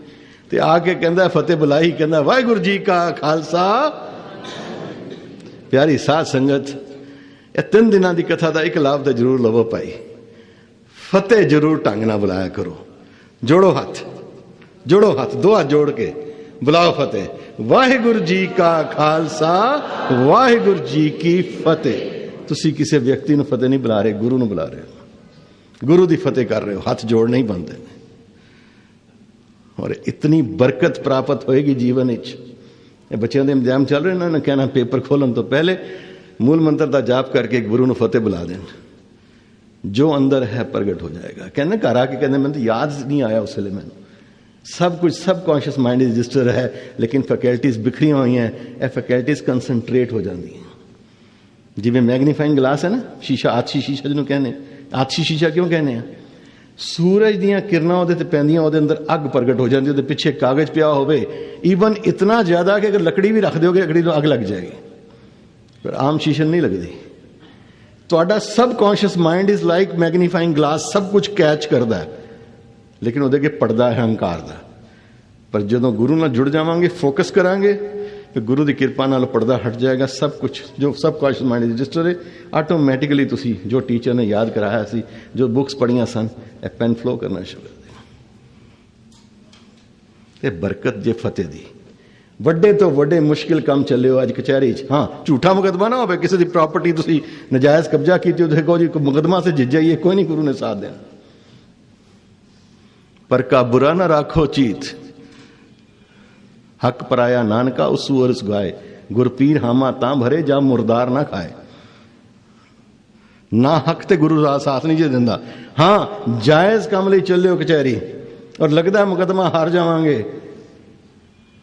ते आके कहंदा फतेह बुलाई, कहंदा वाहिगुरू जी का खालसा। प्यारी साध संगत ये 3 दिनों की कथा का एक लाभ तो जरूर लवो भाई। फतेह जरूर ढंग ना बुलाया करो। जोड़ो हाथ, दो हाथ जोड़ के बुलाओ फतेह। वाहिगुरू जी का खालसा, वाहिगुरू जी की फतेह। तुसी किसी व्यक्ति को फतेह नहीं बुला रहे, गुरु को बुला रहे हो, गुरु की फतेह कर रहे हो। हाथ जोड़ नहीं बनते और इतनी बरकत प्राप्त होएगी जीवन विच। बच्चों के इम्तिहान चल रहे, इन्होंने कहना पेपर खोलन तो पहले मूल मंत्र का जाप करके गुरु को फतेह बुला दें, जो अंदर है प्रगट हो जाएगा। कहने घर आके कहने मैं तो याद नहीं आया उस वे, मैंने सब कुछ सब कॉन्शियस माइंड रजिस्टर है, लेकिन फैकल्टीज बिखरिया हुई हैं, यह फैकल्टीज कंसनट्रेट हो जाती हैं। जिमें मैगनीफाइंग ग्लास है ना, शीशा, आछी शीशा जिन्होंने कहने, आछी शीशा क्यों कहने हैं? सूरज दियां किरणां उहदे ते पैंदियां, उहदे अंदर अग प्रगट हो जाती, उहदे पिछे कागज पिया होवे, ईवन इतना ज्यादा कि अगर लकड़ी भी रख दोगे लकड़ी तो अग लग जाएगी, पर आम शीशे नहीं लगती। तुहाडा subconscious mind is like magnifying glass, सब कुछ कैच करता है, लेकिन उहदे अगे पड़दा है अहंकार दा। पर जदों गुरु नाल जुड़ जावांगे, फोकस करांगे, फिर गुरु की किरपा नाल पड़दा हट जाएगा। सब कुछ जो सब कॉन्शियस माइंड रजिस्टर है आटोमैटिकली तुसी जो टीचर ने याद कराया सी, जो बुक्स पढ़ियां सन, पेन फ्लो करना शुरू कर देना। बरकत जे फतेह दी। वड्डे तो वड्डे मुश्किल काम चले हो अज कचहरी च। हाँ, झूठा मुकदमा ना हो, किसी की प्रॉपर्टी तुसी नजायज कब्जा की, कहो जी मुकदमा से जित जाइए, कोई नहीं, गुरु ने साथ देना। पर का बुरा ना राखो चीत, हक पराया नानका उसू अरस गाए। गुरपीर हामा तां भरे जा मुरदार ना खाए। ना हक ते गुरु साथ नहीं जे दिंदा। हाँ, जायज काम लई चले हो कचहरी और लगदा मुकदमा हार जावांगे।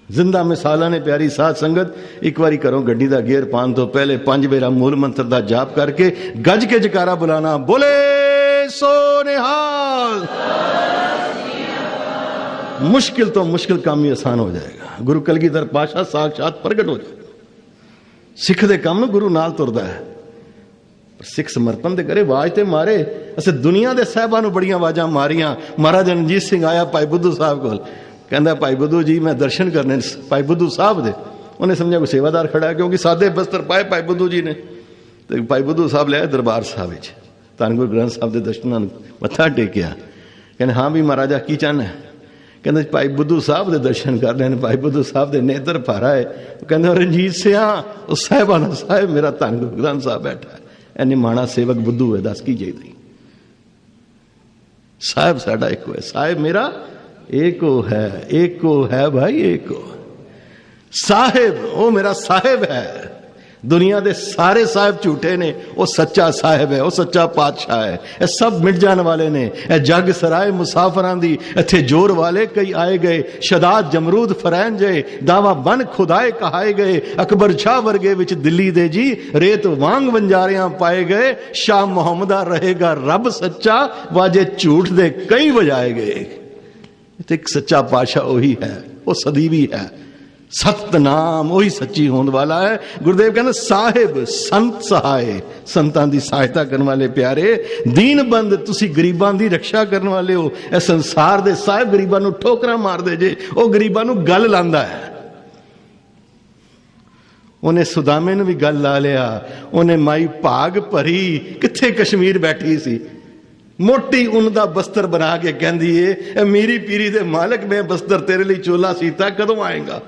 जिंदा मिसालां ने प्यारी साध संगत। एक बारी करो गड्डी दा गियर पान तो पहले 5 बेरा मूल मंत्र दा जाप करके गज के जकारा बुलाना, बोले सो निहाल। मुश्किल तो मुश्किल काम ही आसान हो जाएगा। गुरु कलगीधर पातशाह साक्षात प्रगट हो जाएगा। सिख दे काम गुरु नाल तुरदा है, पर सिख समर्पण ते करे, आवाज ते मारे। असे दुनिया दे साहिबां नूं बड़ियां आवाजां मारियां। महाराज रणजीत सिंह आया भाई बुद्धू साहब कोल, कहंदा भाई बुद्धू जी मैं दर्शन करने भाई बुद्धू साहब दे। उन्हें समझा कोई सेवादार खड़ा है, क्योंकि सादे बस्तर पाए भाई बुद्धू जी ने। तो भाई बुद्धू साहब ले आए दरबार साहब विच, धन गुरु ग्रंथ साहब के दर्शनां मत्था टेकिया। कहने हाँ भी महाराजा की चाहना है? कहते भाई बुद्धू साहब के दर्शन कर रहे हैं। भाई बुद्धू साहब के नेत्र भारा है। कहते रणजीत सिंह उस साहिबाना साहिब मेरा धन गुरु ग्रंथ साहब बैठा है, इन्नी माड़ा सेवक बुद्धू है, दस की चाहिए? साहिब साडा एको है, साहिब मेरा एको है भाई, एको साहिब वो मेरा साहिब है। दुनिया के सारे साहिब झूठे ने, वो सच्चा साहिब है, वो सच्चा पातशाह है। ये सब मिट जाने वाले ने। ये जग सराय मुसाफरां दी, इत्थे जोर वाले कई आए गए। शदाद जमरूद फरैन जे, दावा बन खुदाए कहाए गए। अकबर शाह वर्गे विच दिल्ली दे जी, रेत वांग वंजारियां पाए गए। शाह मुहम्मदा रहेगा रब सच्चा, वाजे झूठ दे कई बजाए गए। एक सच्चा पातशाह वही है, वो सदीवी है। सतनाम वही सच्ची होने वाला है। गुरुदेव कहते साहिब संत सहाय, संतां दी सहायता करने वाले प्यारे। दीन बंद तुसी गरीबां दी रक्षा करने वाले हो। इह संसार दे साहिब गरीबां नूं ठोकरां मारदे जे, ओ गरीबां नूं गल लांदा है। उन्हें सुदामे नूं भी गल ला लिया। उन्हें माई भाग भरी कित्थे कश्मीर बैठी सी, मोटी ऊन दा बस्तर बना के कहंदी है मेरी पीरी दे मालिक मैं बस्तर तेरे लिए चोला सीता कदों आएगा।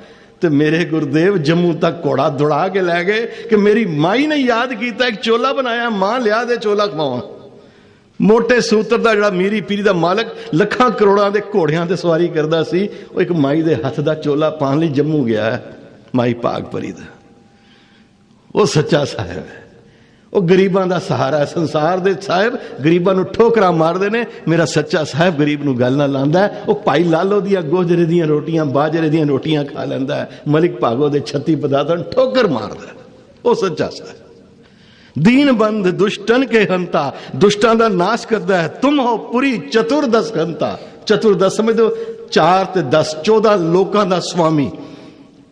तो मेरे गुरुदेव जम्मू तक घोड़ा दौड़ा के लै गए कि मेरी माई ने याद किया एक चोला बनाया, मां लिया दे चोला खवावां। मोटे सूत्र दा जिहड़ा मीरी पीरी दा मालिक लखां करोड़ां दे घोड़ियां ते सवारी करदा सी, वो एक माई दे हथ दा चोला पाण लई जम्मू गया है। माई भाग भरी दा वो सच्चा साहिब है, वो गरीबां दा सहारा है। संसार दे साहिब गरीबां नूं ठोकरां मारदे ने, मेरा सच्चा साहिब गरीब नूं गल ना लांदा है। वो भाई लालो दियां गोजरे दियां रोटियां बाजरे दियां रोटियां खा लैंदा है, मलिक भागो दे 36 पदार्थां नूं ठोकर मारदा है। वो सच्चा साहिब दीन बंद दुष्टन के हंता, दुष्टां दा नाश करदा है। तुम हो पुरी चतुर्दश हंता, चतुर्दश समझ दो 4 ते 10 14 लोकां दा स्वामी।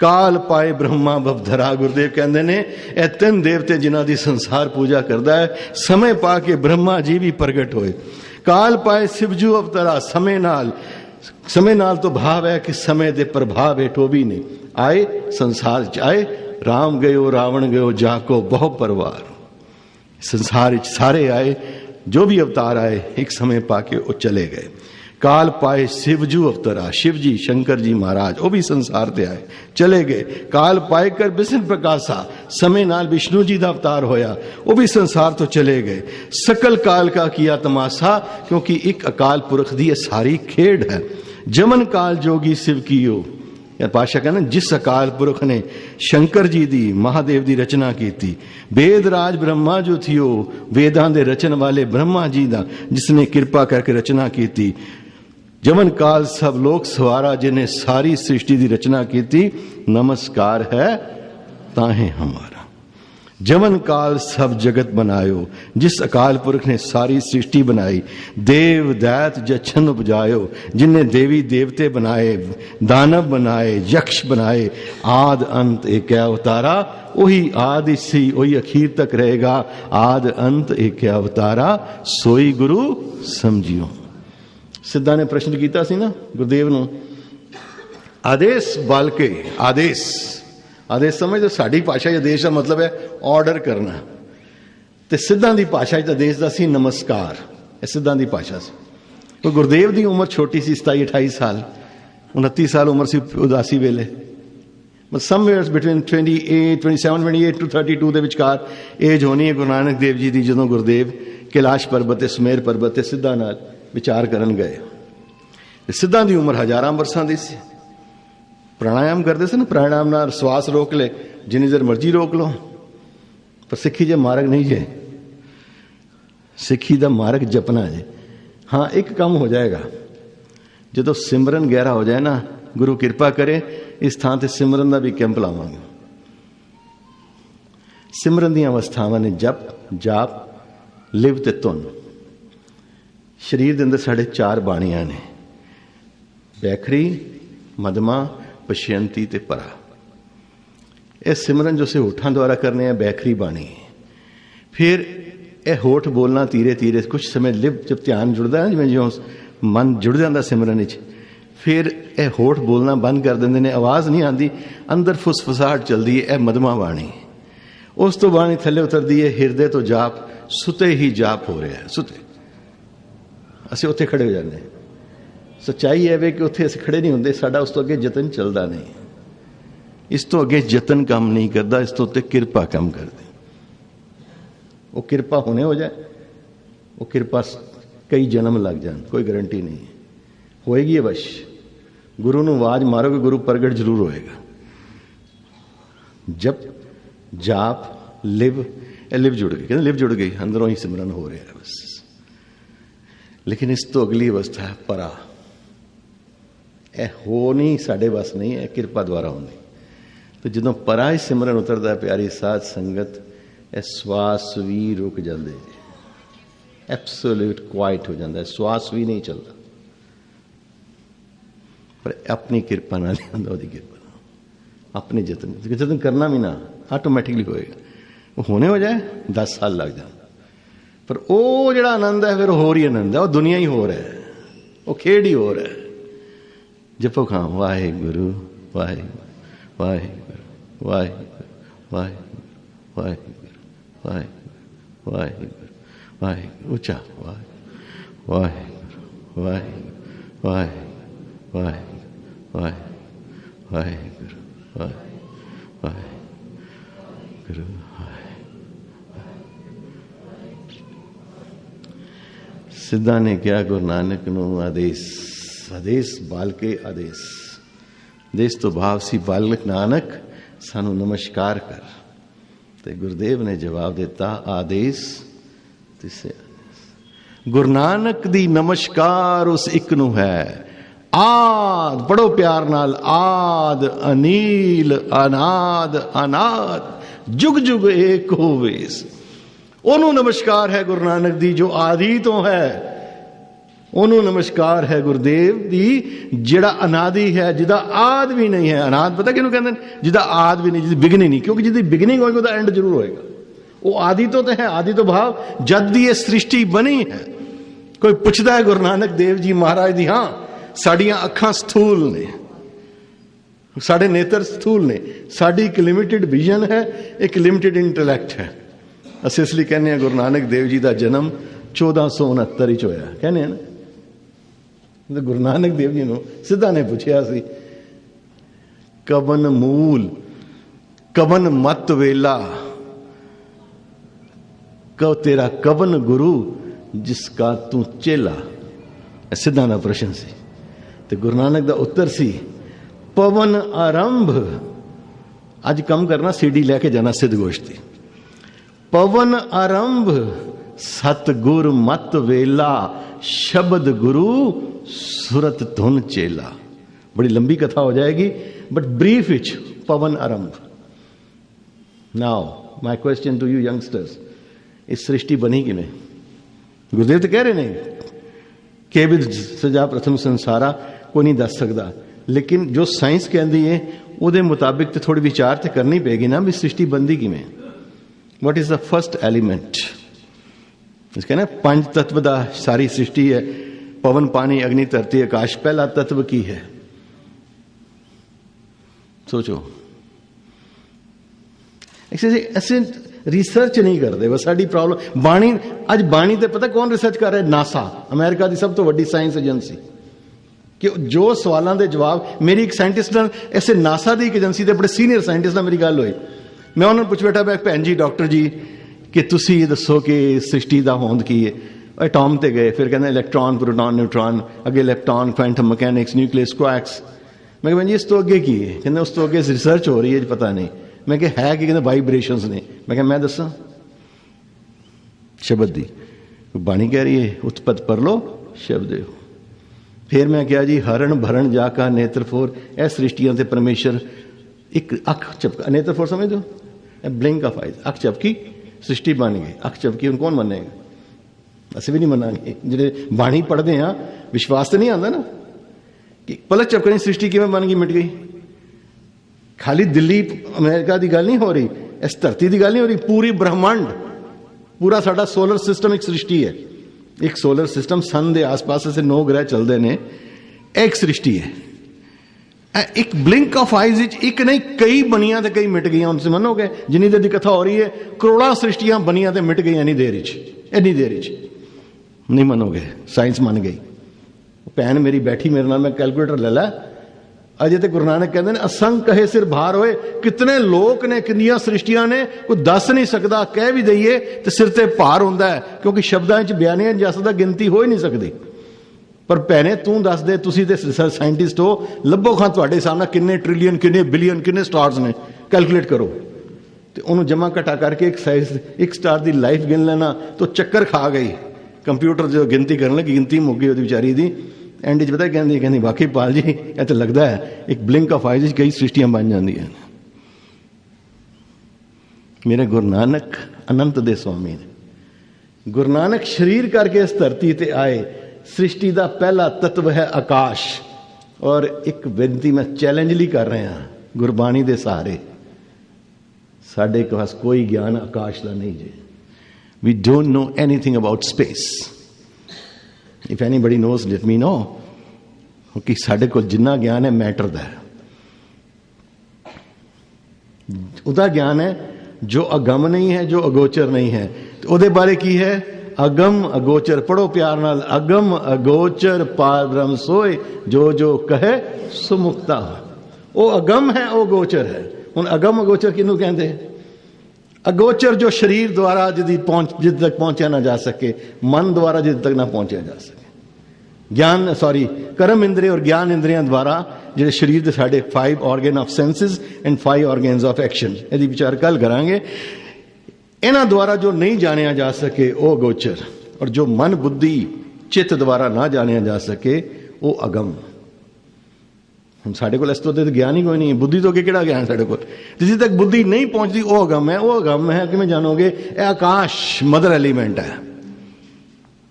काल पाए ब्रह्मा बवधरा, गुरुदेव कहते ने ए 3 देवते जिन्हां दी संसार पूजा करता है। समय पा के ब्रह्मा जी भी प्रगट होए। काल पाए शिवजू अवतरा, समय नाल तो भाव है कि समय दे प्रभाव हेठो भी नहीं आए, संसार च आए। राम गयो रावण गयो जाको बहु परवार, संसार च सारे आए, जो भी अवतार आए एक समय पाके वो चले गए। काल पाए शिवजू अवतरा, शिव जी शंकर जी महाराज वो भी संसार ते आए चले गए। काल पाए कर विष्णु प्रकाशा, समय नाल विष्णु जी दा अवतार होया, वो भी संसार तो चले गए। सकल काल का किया तमाशा, क्योंकि एक अकाल पुरख दी सारी खेड है। जमन काल जोगी शिव कीयो, पाशा कहना जिस अकाल पुरख ने शंकर जी दी महादेव दी रचना की थी। वेद राज ब्रह्मा जो थियो, वेदां दे रचन वाले ब्रह्मा जी दा जिसने कृपा करके रचना की थी। जमन काल सब लोग सवारा, जिन्हें सारी सृष्टि की रचना की थी। नमस्कार है ताहे हमारा। जमन काल सब जगत बनायो, जिस अकाल पुरख ने सारी सृष्टि बनाई। देव दैत जछन उपजायो, जिन्हें देवी देवते बनाए, दानव बनाए, यक्ष बनाए। आद अंत एक अवतारा, वही आदि सी वही अखीर तक रहेगा। आद अंत एक अवतारा, सोई गुरु समझियो। सिद्धा ने प्रश्न किया सी ना गुरुदेव नूं, आदेश बाल के आदेश, आदेश समझ दो साड़ी भाषा आदेश का मतलब है ऑर्डर करना। तो सिद्धां दी भाषा आदेश का सी नमस्कार, सिद्धां दी भाषा से। तो गुरुदेव की उम्र छोटी सी 27-28 साल, 29 साल उम्र सी उदासी वेले, समवेयर बिटवीन 27-28 टू 32 के विचकार एज होनी है गुरु नानक देव जी की, जो गुरुदेव कैलाश पर्बत सुमेर पर्बत सिद्धां नाल विचार करन गए। सिद्धां की उम्र हजारां वर्षां दी सी। प्राणायाम करते थे ना, प्राणायाम नाल श्वास रोक ले, जिन्नी देर मर्जी रोक लो, पर सिक्खी जे मार्ग नहीं जे, सिक्खी दा मार्ग जपना जे। हाँ एक काम हो जाएगा, जो सिमरन गहरा हो जाए ना, गुरु कृपा करे इस थां ते सिमरन का भी कैंप लावांगे। सिमरन दी अवस्थावां ने जप जाप लिव ते धुन। शरीर के अंदर साढ़े 4 बाणियां ने, बैखरी मदमा पश्यंती ते परा। यह सिमरन जो से होठां द्वारा करने हैं बैखरी बाणी। फिर यह होठ बोलना धीरे धीरे, कुछ समय लिव जब ध्यान जुड़ता है, जिवें जो मन जुड़ जाता सिमरन विच, फिर यह होठ बोलना बंद कर देंगे ने, आवाज़ नहीं आती, अंदर फुसफुसाहट चलती है। यह मदमा बाणी। उस तो बाणी थले उतरती है, हिरदे तो जाप सुते ही जाप हो रहा है। सुते असीं उत्थे खड़े हो जाते हैं। सच्चाई है वे कि उत्थे असीं खड़े नहीं होंगे, साडा उस तो अगे जतन चलता नहीं। इस तो अगे जतन काम नहीं करता, इस तो उत्ते किरपा काम करते। वो किरपा होने हो जाए, वो किरपा कई जन्म लग जाए, कोई गारंटी नहीं है। होएगी अवश्य। गुरु नूं आवाज मारोगे, गुरु प्रगट जरूर होएगा। जब जाप लिव, लिव जुड़ गई, कहते लिव जुड़ गई, अंदरों ही सिमरन हो रहा है बस। लेकिन इस तो अगली अवस्था है परा। यह हो नहीं साढ़े बस नहीं है, किरपा द्वारा होनी। तो जो परा ही सिमरन उतरता है प्यारी साध संगत, यह श्वास भी रुक जाते, एब्सोल्यूट क्वाइट हो जाता है, श्वास भी नहीं चलता। पर अपनी किरपा नाल, ओदी किरपा अपने जतन करना भी ना, आटोमैटिकली होएगा। वो होने हो जाए 10 साल लग जाए, पर वो जो आनंद है फिर होर ही आनंद है, वो दुनिया ही होर है, वो खेड ही होर है। जपो खां वाहिगुरु वाहिगुरु वाहिगुरु वाहिगुरु वाहिगुरु वाहिगुरु वाहिगुरु वाहिगुरु वाहिगुरु ऊंचा वाहिगुरु वाहिगुरु वाहिगुरु वाहिगुरु वाहिगुरु वाहिगुरु वाहिगुरु। सिद्धा ने क्या गुरु नानक नो आदेश, आदेश बाल के आदेश, देश तो भाव सी बालक नानक सानू नमस्कार कर। तो गुरुदेव ने जवाब दिता आदेश तिसे। गुरु नानक दी नमस्कार उस एक नू है, आद बड़ो प्यार नाल, आद अनील अनाद अनाद जुग जुग एक होवेस। ओनू नमस्कार है गुरु नानक दी जो आदि तो है, ओनू नमस्कार है गुरुदेव दी जिहड़ा अनादि है, जिदा आद भी नहीं है। अनाद पता किहनू कहंदे ने? जिदा आद भी नहीं, जिदी बिगनिंग नहीं, क्योंकि जिदी बिगनिंग होएगी उदा एंड जरूर होएगा। वो आदि तो है, आदि तो भाव जद दी ये सृष्टि बनी है। कोई पुछदा है गुरु नानक देव जी महाराज दी, हाँ साड़ियां अखां स्थूल ने, साढ़े नेत्र स्थूल ने, साड़ी एक लिमिटेड विजन है, एक लिमिटेड इंटलैक्ट है। ਅਸੀਂ ਇਸ ਲਈ ਕਹਿੰਦੇ ਹਾਂ ਗੁਰੂ ਨਾਨਕ ਦੇਵ ਜੀ ਦਾ ਜਨਮ 1469 ਵਿੱਚ ਹੋਇਆ, ਕਹਿੰਦੇ ਹਨ ਨਾ। ਗੁਰੂ ਨਾਨਕ ਦੇਵ ਜੀ ਨੂੰ ਸਿੱਧਾ ਨੇ ਪੁੱਛਿਆ ਸੀ, ਕਵਨ ਮੂਲ ਕਵਨ ਮਤ ਵੇਲਾ ਕਉ ਤੇਰਾ ਕਵਨ ਗੁਰੂ ਜਿਸਕਾ ਤੂੰ ਚੇਲਾ। ਸਿੱਧਾ ਦਾ ਪ੍ਰਸ਼ਨ ਸੀ ਤੇ ਗੁਰੂ ਨਾਨਕ ਦਾ ਉੱਤਰ ਸੀ ਪਵਨ ਆਰੰਭ। ਅੱਜ ਕੰਮ ਕਰਨਾ, ਸੀਡੀ ਲੈ ਕੇ ਜਾਣਾ ਸਿੱਧ ਗੋਸ਼ਟੀ। पवन आरंभ सतगुर मत वेला, शब्द गुरु सुरत धुन चेला। बड़ी लंबी कथा हो जाएगी, बट ब्रीफ इच पवन आरंभ। Now my question to you youngsters, इस सृष्टि बनी किवें? गुरुदेव तो कह रहे ने के विद सजा प्रथम संसारा, कोई नहीं दस सकता, लेकिन जो साइंस कहती है उहदे मुताबिक तो थोड़ी विचार तो करनी पेगी ना भी सृष्टि बनती किवें। What is the first element? इसके ना पंच तत्व दा सारी सृष्टि है, पवन पानी अग्नि धरती आकाश, पहला तत्व की है? सोचो। ऐसे रिसर्च नहीं करते, बस साड़ी प्रॉब्लम बाणी। आज बाणी ते पता कौन रिसर्च कर रहा है? नासा, अमेरिका की सब तो वड्डी साइंस एजेंसी। कि जो सवालों के जवाब मेरी एक साइंटिस्ट नाल, ऐसे नासा की एक एजेंसी के बड़े सीनियर साइंटिस्ट नाल मेरी गल हुई। मैं उन्होंने पुछ बैठा, भैन जी डॉक्टर जी कि तुसी ये दसो कि सृष्टि का होंद की है। एटॉम ते गए, फिर कहते इलैक्ट्रॉन प्रोटॉन न्यूट्रॉन, अगे electron quantum mechanics nucleus quarks. मैं भैन जी इस तो अगे की है? कहते उस तो अगे रिसर्च हो रही है, पता नहीं। मैं कहा है कि कहते वाइब्रेशंस ने। मैं कहा मैं दसा शब्द दी बाणी कह रही है, उत्पत्त पर लो शब्द हो। फिर मैं क्या जी हरण भरण जाका नेत्र फोर, ए सृष्टियां ते परमेश्वर एक अख चपका, नेत्र फोर समझ दो, ब्लिंक ऑफ आइज, अख चपकी सृष्टि बन गई। अख चपकी उन कौन मनेगा? असं भी नहीं मनांगे जिहड़े बाणी पढ़ते हैं। विश्वास तो नहीं आता ना कि पलक चपकनी सृष्टि किवें बन गई मिट गई। खाली दिल्ली अमेरिका की गल नहीं हो रही, इस धरती की गल नहीं हो रही, पूरी ब्रह्मांड, पूरा साडा सोलर सिस्टम एक सृष्टि है। एक सोलर सिस्टम सन के आस पास से 9 ग्रह चलते हैं, एक सृष्टि है। एक ब्लिंक ऑफ आइज एक नहीं कई बनिया तो कई मिट गई। उनसे मनोगे जिन्नी देर की कथा हो रही है, करोड़ों सृष्टियां बनिया तो मिट गई इन्नी देर नहीं मनोगे। साइंस मन गई। भैन मेरी बैठी मेरे नाल, मैं कैलकुलेटर ले ला, अजे तो गुरु नानक कहते हैं असंग कहे सिर भार होए। कितने लोग ने, कितनियां सृष्टियां ने, कोई दस नहीं सकता। कह भी दईए तो सिर ते भार होंदा है, क्योंकि शब्दां च बयानियां जस दा गिनती हो ही नहीं सकती। पर भैने तू दस दे, तुसी ते रिसर्च साइंटिस्ट हो, लभो खां तुहाडे सामने किन्ने ट्रिलियन, किन्ने बिलियन, किन्ने स्टार्स ने, कैलकुलेट करो तो उन्होंने जमा घटा करके एक साइज एक स्टार की लाइफ गिन लेना तो चक्कर खा गई। कंप्यूटर जो गिनती करने लगी, गिनती मुक गई वो बेचारी दी। एंड पता कहती वाकई पाल जी यह तो लगता है एक ब्लिंक ऑफ आइज कई सृष्टियां बन जांदियां। मेरे गुरु नानक अनंत दे स्वामी ने, गुरु नानक शरीर करके इस धरती ते आए। सृष्टि का पहला तत्व है आकाश। और एक बेनती मैं चैलेंज ली कर रहा, ਗੁਰਬਾਣੀ ਦੇ ਸਹਾਰੇ। ਸਾਡੇ ਪਾਸ ਕੋਈ ਗਿਆਨ ਆਕਾਸ਼ ਦਾ ਨਹੀਂ ਜੇ। We don't know anything about space. If anybody knows, let me know. ਕਿਉਂਕਿ ਸਾਡੇ ਕੋਲ ਜਿੰਨਾ ਗਿਆਨ ਹੈ ਮੈਟਰ ਦਾ ਹੈ। ਉਹਦਾ ਗਿਆਨ ਹੈ ਜੋ ਅਗਮ ਨਹੀਂ ਹੈ, ਜੋ ਅਗੋਚਰ ਨਹੀਂ ਹੈ। ਤੇ ਉਹਦੇ ਬਾਰੇ ਕੀ ਹੈ? ਅਗਮ ਅਗੋਚਰ। ਪੜੋ ਪਿਆਰ ਨਾਲ। ਅਗਮ ਅਗੋਚਰ ਪਾਰ ਬ੍ਰਹਮ ਸੋਏ, ਜੋ ਜੋ ਕਹੇ ਸੋ ਮੁਕਤਾ। ਉਹ ਅਗਮ ਹੈ, ਉਹ ਗੋਚਰ ਹੈ। ਹੁਣ ਅਗਮ ਅਗੋਚਰ ਕਿਹਨੂੰ ਕਹਿੰਦੇ? ਅਗੋਚਰ ਜੋ ਸਰੀਰ ਦੁਆਰਾ ਜਿੱਦ ਤੱਕ ਪਹੁੰਚਿਆ ਨਾ ਜਾ ਸਕੇ, ਮਨ ਦੁਆਰਾ ਜਿੱਦ ਤੱਕ ਨਾ ਪਹੁੰਚਿਆ ਜਾ ਸਕੇ। ਗਿਆਨ ਕਰਮ ਇੰਦਰੀ ਔਰ ਗਿਆਨ ਇੰਦਰੀਆਂ ਦੁਆਰਾ ਜਿਹੜੇ ਸਰੀਰ ਦੇ ਸਾਡੇ 5 organ of senses and 5 organs of action, ਇਹਦੀ ਵਿਚਾਰ ਕੱਲ ਕਰਾਂਗੇ। ਇਹਨਾਂ ਦੁਆਰਾ ਜੋ ਨਹੀਂ ਜਾਣਿਆ ਜਾ ਸਕੇ ਉਹ ਅਗੋਚਰ, ਔਰ ਜੋ ਮਨ ਬੁੱਧੀ ਚਿੱਤ ਦੁਆਰਾ ਨਾ ਜਾਣਿਆ ਜਾ ਸਕੇ ਉਹ ਅਗਮ। ਹੁਣ ਸਾਡੇ ਕੋਲ ਇਸ ਤੋਂ ਤੇ ਗਿਆਨ ਹੀ ਕੋਈ ਨਹੀਂ ਹੈ। ਬੁੱਧੀ ਤੋਂ ਕਿਹੜਾ ਗਿਆਨ ਸਾਡੇ ਕੋਲ? ਜਿੱਥੇ ਤੱਕ ਬੁੱਧੀ ਨਹੀਂ ਪਹੁੰਚਦੀ ਉਹ ਅਗਮ ਹੈ। ਉਹ ਅਗਮ ਹੈ ਕਿਵੇਂ ਜਾਣੋਗੇ? ਇਹ ਆਕਾਸ਼ ਮਦਰ ਐਲੀਮੈਂਟ ਹੈ,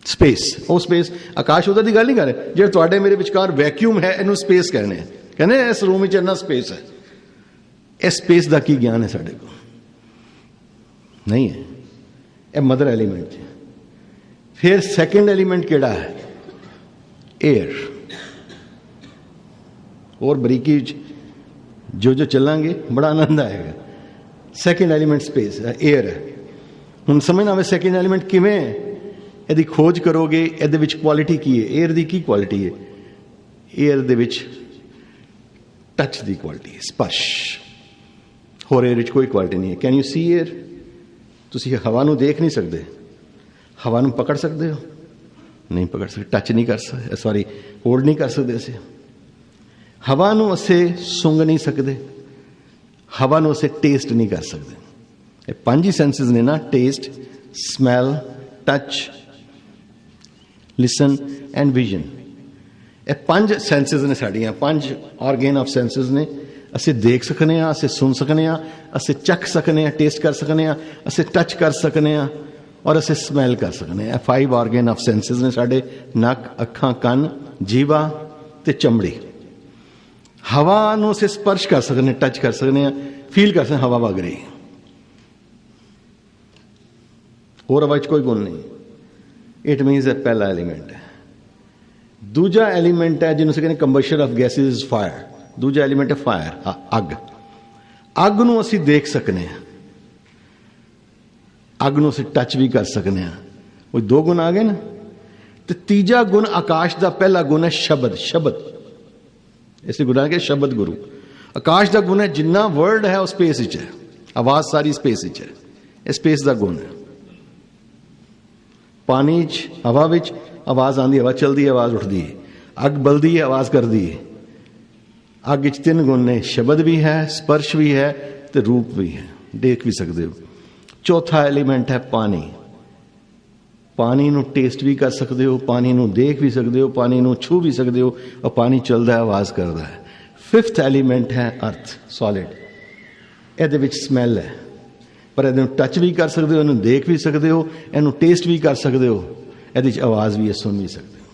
ਸਪੇਸ। ਉਹ ਸਪੇਸ ਆਕਾਸ਼ ਉਹਦਾ ਦੀ ਗੱਲ ਨਹੀਂ ਕਰ ਰਹੇ। ਜਿਹੜੇ ਤੁਹਾਡੇ ਮੇਰੇ ਵਿਚਕਾਰ ਵੈਕਿਊਮ ਹੈ, ਇਹਨੂੰ ਸਪੇਸ ਕਹਿੰਦੇ ਇਸ ਰੂਮ ਵਿੱਚ ਇੰਨਾ ਸਪੇਸ ਹੈ। ਇਸ ਸਪੇਸ ਦਾ ਕੀ ਗਿਆਨ ਹੈ ਸਾਡੇ ਕੋਲ? ਨਹੀਂ ਹੈ। ਇਹ ਮਦਰ ਐਲੀਮੈਂਟ ਹੈ। ਫਿਰ ਸੈਕੰਡ ਐਲੀਮੈਂਟ ਕਿਹੜਾ ਹੈ? 에ਅਰ। और बरीकी जो जो चलांगे बड़ा आनंद आएगा। सैकेंड एलीमेंट स्पेस है, एयर है। हुण समझ ना आवे सैकेंड एलीमेंट किवें है, ਇਹਦੀ ਖੋਜ ਕਰੋਗੇ। ਇਹਦੇ ਵਿੱਚ ਕੁਆਲਿਟੀ ਕੀ ਹੈ? 에ਅਰ ਦੀ ਕੀ ਕੁਆਲਿਟੀ ਹੈ? 에ਅਰ ਦੇ ਵਿੱਚ ਟੱਚ ਦੀ ਕੁਆਲਿਟੀ ਹੈ, ਸਪਰਸ਼। ਹੋਰ 에ਅਰ ਵਿੱਚ ਕੋਈ ਕੁਆਲਿਟੀ ਨਹੀਂ ਹੈ। Can you C air? ਤੁਸੀਂ ਹਵਾ ਨੂੰ ਦੇਖ ਨਹੀਂ ਸਕਦੇ, ਹਵਾ ਨੂੰ ਪਕੜ ਸਕਦੇ ਹੋ? ਨਹੀਂ ਪਕੜ ਸਕਦੇ, ਟੱਚ ਨਹੀਂ ਕਰ ਸਕਦੇ, ਸੌਰੀ ਹੋਲਡ ਨਹੀਂ ਕਰ ਸਕਦੇ। ਅਸੀਂ ਹਵਾ ਨੂੰ ਅਸੀਂ ਸੁੰਘ ਨਹੀਂ ਸਕਦੇ, ਹਵਾ ਨੂੰ ਅਸੀਂ ਟੇਸਟ ਨਹੀਂ ਕਰ ਸਕਦੇ। ਇਹ 5 ਹੀ ਸੈਂਸਿਸ ਨੇ ਨਾ, taste, smell, touch, ਲਿਸਨ and vision. ਇਹ 5 ਸੈਂਸਿਸ ਨੇ ਸਾਡੀਆਂ, 5 ਆਰਗਨ ਆਫ ਸੈਂਸਿਸ ਨੇ। ਅਸੀਂ ਦੇਖ ਸਕਨੇ ਹਾਂ, ਅਸੀਂ ਸੁਣ ਸਕਨੇ ਹਾਂ, ਅਸੀਂ ਚੱਖ ਸਕਨੇ ਹਾਂ, ਟੇਸਟ ਕਰ ਸਕਨੇ ਹਾਂ, ਅਸੀਂ ਟੱਚ ਕਰ ਸਕਨੇ ਹਾਂ, ਔਰ ਅਸੀਂ ਸਮੈਲ ਕਰ ਸਕਨੇ ਹਾਂ। 5 ਆਰਗਨ ਆਫ ਸੈਂਸਿਸ ਨੇ ਸਾਡੇ, ਨੱਕ, ਅੱਖਾਂ, ਕੰਨ, ਜੀਵਾ ਤੇ ਚਮੜੀ। ਹਵਾ ਨੂੰ ਅਸੀਂ ਸਪਰਸ਼ ਕਰ ਸਕਦੇ, ਟੱਚ ਕਰ ਸਕਦੇ ਹਾਂ, ਫੀਲ ਕਰ ਸਕਦੇ ਹਵਾ ਵਗ ਰਹੀ। ਹੋਰ ਹਵਾ 'ਚ ਕੋਈ ਗੁਣ ਨਹੀਂ। ਇਟ ਮੀਨਸ ਇਹ ਪਹਿਲਾ ਐਲੀਮੈਂਟ ਹੈ। ਦੂਜਾ ਐਲੀਮੈਂਟ ਹੈ ਜਿਹਨੂੰ ਅਸੀਂ ਕਹਿੰਦੇ combustion of gases is fire. ਦੂਜਾ ਐਲੀਮੈਂਟ ਹੈ ਫਾਇਰ, ਅੱਗ। ਅੱਗ ਨੂੰ ਅਸੀਂ ਦੇਖ ਸਕਨੇ ਹਾਂ, ਅੱਗ ਨੂੰ ਅਸੀਂ ਟੱਚ ਵੀ ਕਰ ਸਕਨੇ ਹਾਂ। ਉਹ 2 ਗੁਣ ਆ ਗਏ ਨਾ। ਤੇ ਤੀਜਾ ਗੁਣ ਆਕਾਸ਼ ਦਾ ਪਹਿਲਾ ਗੁਣ ਹੈ ਸ਼ਬਦ। ਸ਼ਬਦ ਇਸੇ ਗੁਰੂ ਕੇ ਸ਼ਬਦ ਗੁਰੂ। ਆਕਾਸ਼ ਦਾ ਗੁਣ ਹੈ ਜਿੰਨਾ ਵਰਲਡ ਹੈ ਉਹ ਸਪੇਸ ਵਿੱਚ ਹੈ। ਆਵਾਜ਼ ਸਾਰੀ ਸਪੇਸ ਵਿੱਚ ਹੈ, ਇਹ ਸਪੇਸ ਦਾ ਗੁਣ ਹੈ। ਪਾਣੀ 'ਚ, ਹਵਾ ਵਿੱਚ ਆਵਾਜ਼ ਆਉਂਦੀ, ਹਵਾ ਚਲਦੀ ਹੈ, ਆਵਾਜ਼ ਉੱਠਦੀ ਹੈ। ਅੱਗ ਬਲਦੀ ਹੈ, ਆਵਾਜ਼ ਕਰਦੀ ਹੈ। ਅੱਗ ਵਿੱਚ 3 ਗੁਣ ਨੇ, ਸ਼ਬਦ ਵੀ ਹੈ, ਸਪਰਸ਼ ਵੀ ਹੈ ਤੇ ਰੂਪ ਵੀ ਹੈ, ਦੇਖ ਵੀ ਸਕਦੇ ਹੋ। ਚੌਥਾ ਐਲੀਮੈਂਟ ਹੈ ਪਾਣੀ। ਪਾਣੀ ਨੂੰ ਟੇਸਟ ਵੀ ਕਰ ਸਕਦੇ ਹੋ, ਪਾਣੀ ਨੂੰ ਦੇਖ ਵੀ ਸਕਦੇ ਹੋ, ਪਾਣੀ ਨੂੰ ਛੂ ਵੀ ਸਕਦੇ ਹੋ, ਔਰ ਪਾਣੀ ਚੱਲਦਾ ਹੈ, ਆਵਾਜ਼ ਕਰਦਾ ਹੈ। 5th ਐਲੀਮੈਂਟ ਹੈ ਅਰਥ, ਸੋਲਿਡ। ਇਹਦੇ ਵਿੱਚ ਸਮੈਲ ਹੈ, ਪਰ ਇਹਨੂੰ ਟੱਚ ਵੀ ਕਰ ਸਕਦੇ ਹੋ, ਇਹਨੂੰ ਦੇਖ ਵੀ ਸਕਦੇ ਹੋ, ਇਹਨੂੰ ਟੇਸਟ ਵੀ ਕਰ ਸਕਦੇ ਹੋ, ਇਹਦੇ 'ਚ ਆਵਾਜ਼ ਵੀ ਹੈ, ਸੁਣ ਵੀ ਸਕਦੇ ਹੋ।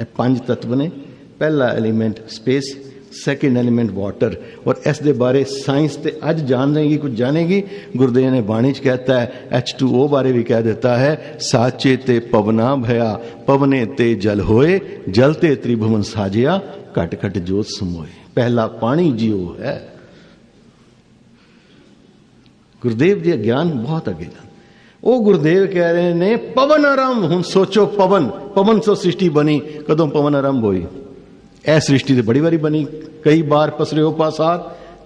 ਇਹ 5 ਤੱਤਵ ਨੇ। ਪਹਿਲਾ element space, second element water. ਔਰ ਇਸ ਦੇ ਬਾਰੇ ਸਾਇੰਸ ਤੇ ਅੱਜ ਜਾਣ ਰਹੇਗੀ, ਕੁਝ ਜਾਣੇਗੀ। ਗੁਰਦੇਵ ਨੇ ਬਾਣੀ 'ਚ ਕਹਿਤਾ ਹੈ, H2O ਬਾਰੇ ਵੀ ਕਹਿ ਦਿੱਤਾ ਹੈ, ਸਾਚੇ ਤੇ ਪਵਨਾ ਭਇਆ, ਪਵਨੇ ਤੇ ਜਲ ਹੋਏ, ਜਲ ਤੇ ਤ੍ਰਿਭੁਵਨ ਸਾਜਿਆ, ਘਟ ਘਟ ਜੋਤ ਸਮੋਏ। ਪਹਿਲਾ ਪਾਣੀ ਜੀਓ ਹੈ। ਗੁਰਦੇਵ ਜੀ ਗਿਆਨ ਬਹੁਤ ਅੱਗੇ ਜਾਂਦਾ। ਉਹ ਗੁਰਦੇਵ ਕਹਿ ਰਹੇ ਨੇ ਪਵਨ ਆਰੰਭ। ਹੁਣ ਸੋਚੋ, ਪਵਨ ਤੋਂ ਸ੍ਰਿਸ਼ਟੀ ਬਣੀ। ਕਦੋਂ ਪਵਨ ਆਰੰਭ ਹੋਈ? ਇਹ ਸ੍ਰਿਸ਼ਟੀ ਤੇ ਬੜੀ ਵਾਰੀ ਬਣੀ, ਕਈ ਬਾਰ ਪਸਰਿਓ ਪਾਸਾਰ।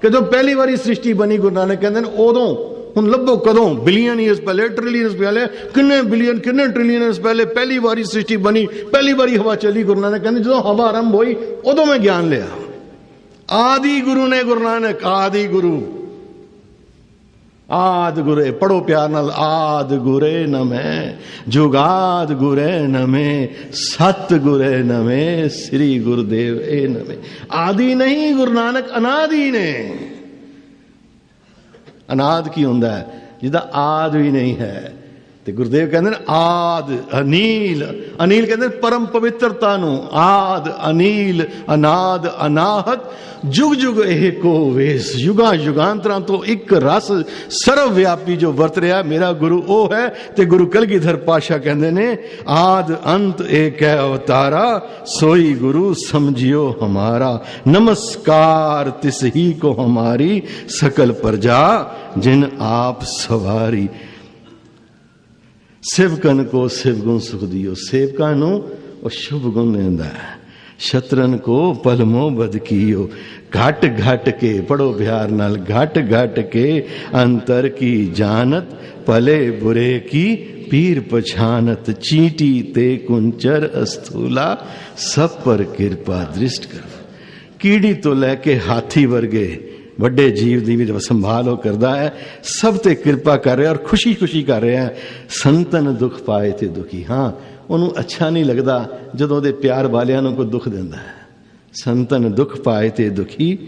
ਕਦੋਂ ਪਹਿਲੀ ਵਾਰੀ ਸ੍ਰਿਸ਼ਟੀ ਬਣੀ? ਗੁਰੂ ਨਾਨਕ ਕਹਿੰਦੇ ਨੇ ਉਦੋਂ। ਹੁਣ ਲੱਭੋ ਕਦੋਂ? ਬਿਲੀਅਨ ਈਅਰਸ ਪਹਿਲੇ, ਟ੍ਰਿਲੀਅਨਸ ਪਹਿਲੇ, ਕਿੰਨੇ ਬਿਲੀਅਨ ਕਿੰਨੇ ਟ੍ਰਿਲੀਅਨ ਈਅਰਸ ਪਹਿਲੇ ਪਹਿਲੀ ਵਾਰੀ ਸ੍ਰਿਸ਼ਟੀ ਬਣੀ, ਪਹਿਲੀ ਵਾਰੀ ਹਵਾ ਚੱਲੀ। ਗੁਰੂ ਨਾਨਕ ਕਹਿੰਦੇ ਜਦੋਂ ਹਵਾ ਆਰੰਭ ਹੋਈ ਉਦੋਂ ਮੈਂ ਗਿਆਨ ਲਿਆ। ਆਦਿ ਗੁਰੂ ਨੇ, ਗੁਰੂ ਨਾਨਕ ਆਦਿ ਗੁਰੂ। ਆਦ ਗੁਰੇ, ਪੜੋ ਪਿਆਰ ਨਾਲ। ਆਦ ਗੁਰੇ ਨਮੈ, ਜੁਗਾਦ ਗੁਰੇ ਨਮੇ, ਸਤ ਗੁਰੇ ਨਮੇ, ਸ੍ਰੀ ਗੁਰਦੇਵ ਏ ਨਮੇ। ਆਦਿ ਨਹੀਂ, ਗੁਰੂ ਨਾਨਕ ਅਨਾਦਿ ਨੇ। ਅਨਾਦ ਕੀ ਹੁੰਦਾ ਹੈ? ਜਿਹਦਾ ਆਦ ਵੀ ਨਹੀਂ ਹੈ। ਤੇ ਗੁਰਦੇਵ ਕਹਿੰਦੇ ਨੇ ਆਦ ਅਨੀਲ, ਅਨੀਲ ਕਹਿੰਦੇ ਪਰਮ ਪਵਿੱਤਰਤਾ ਨੂੰ, ਆਦ ਅਨੀਲ ਅਨਾਦ ਅਨਾਹਤ, ਜੁਗ ਜੁਗ ਇਹ ਕੋ ਵੇਸ, ਯੁਗਾਂ ਯੁਗਾਂਤਰਾਂ ਤੋਂ ਇੱਕ ਰਸ ਸਰਵ ਵਿਆਪੀ ਜੋ ਵਰਤ ਰਿਹਾ ਮੇਰਾ ਗੁਰੂ ਉਹ ਹੈ। ਤੇ ਗੁਰੂ ਕਲਗੀਧਰ ਪਾਤਸ਼ਾਹ ਕਹਿੰਦੇ ਨੇ ਆਦ ਅੰਤ ਏਕ ਹੈ ਅਵਤਾਰਾ, ਸੋਈ ਗੁਰੂ ਸਮਝਿਓ ਹਮਾਰਾ, ਨਮस्कार तिस ही को हमारी सकल प्रजा जिन आप सवारी। सेवकन को शिवगुण सुख दियो, सेवकां नूं ਉਹ ਸ਼ੁਭ ਗੁਣ ਦਿੰਦਾ ਹੈ। ਸ਼ਤਰਨ ਕੋ ਪਲਮੋ ਬਦ ਕੀਓ, ਘਟ ਘਟ ਕੇ ਪੜੋ ਪਿਆਰ ਨਾਲ, ਘਟ ਘਟ ਕੇ ਅੰਤਰ ਕੀ ਜਾਣਤ, ਭਲੇ ਬੁਰੇ ਕੀ ਪੀਰ ਪਛਾਨਤ, ਚੀਟੀ ਤੇ ਕੁੰਚਰ ਅਸਥੂਲਾ, ਸਭ ਪਰ ਕਿਰਪਾ ਦ੍ਰਿਸ਼ਟ ਕਰ। ਕੀੜੀ ਤੋਂ ਲੈ ਕੇ ਹਾਥੀ ਵਰਗੇ ਵੱਡੇ ਜੀਵ ਦੀ ਵੀ ਸੰਭਾਲ ਉਹ ਕਰਦਾ ਹੈ, ਸਭ ਤੇ ਕਿਰਪਾ ਕਰ ਰਿਹਾ ਔਰ ਖੁਸ਼ੀ ਖੁਸ਼ੀ ਕਰ ਰਿਹਾ। ਸੰਤਨ ਦੁੱਖ ਪਾਏ ਤੇ ਦੁਖੀ, ਹਾਂ ਉਹਨੂੰ ਅੱਛਾ ਨਹੀਂ ਲੱਗਦਾ ਜਦੋਂ ਉਹਦੇ ਪਿਆਰ ਵਾਲਿਆਂ ਨੂੰ ਕੋਈ ਦੁੱਖ ਦਿੰਦਾ ਹੈ। ਸੰਤਨ ਦੁੱਖ ਪਾਏ ਤੇ ਦੁਖੀ,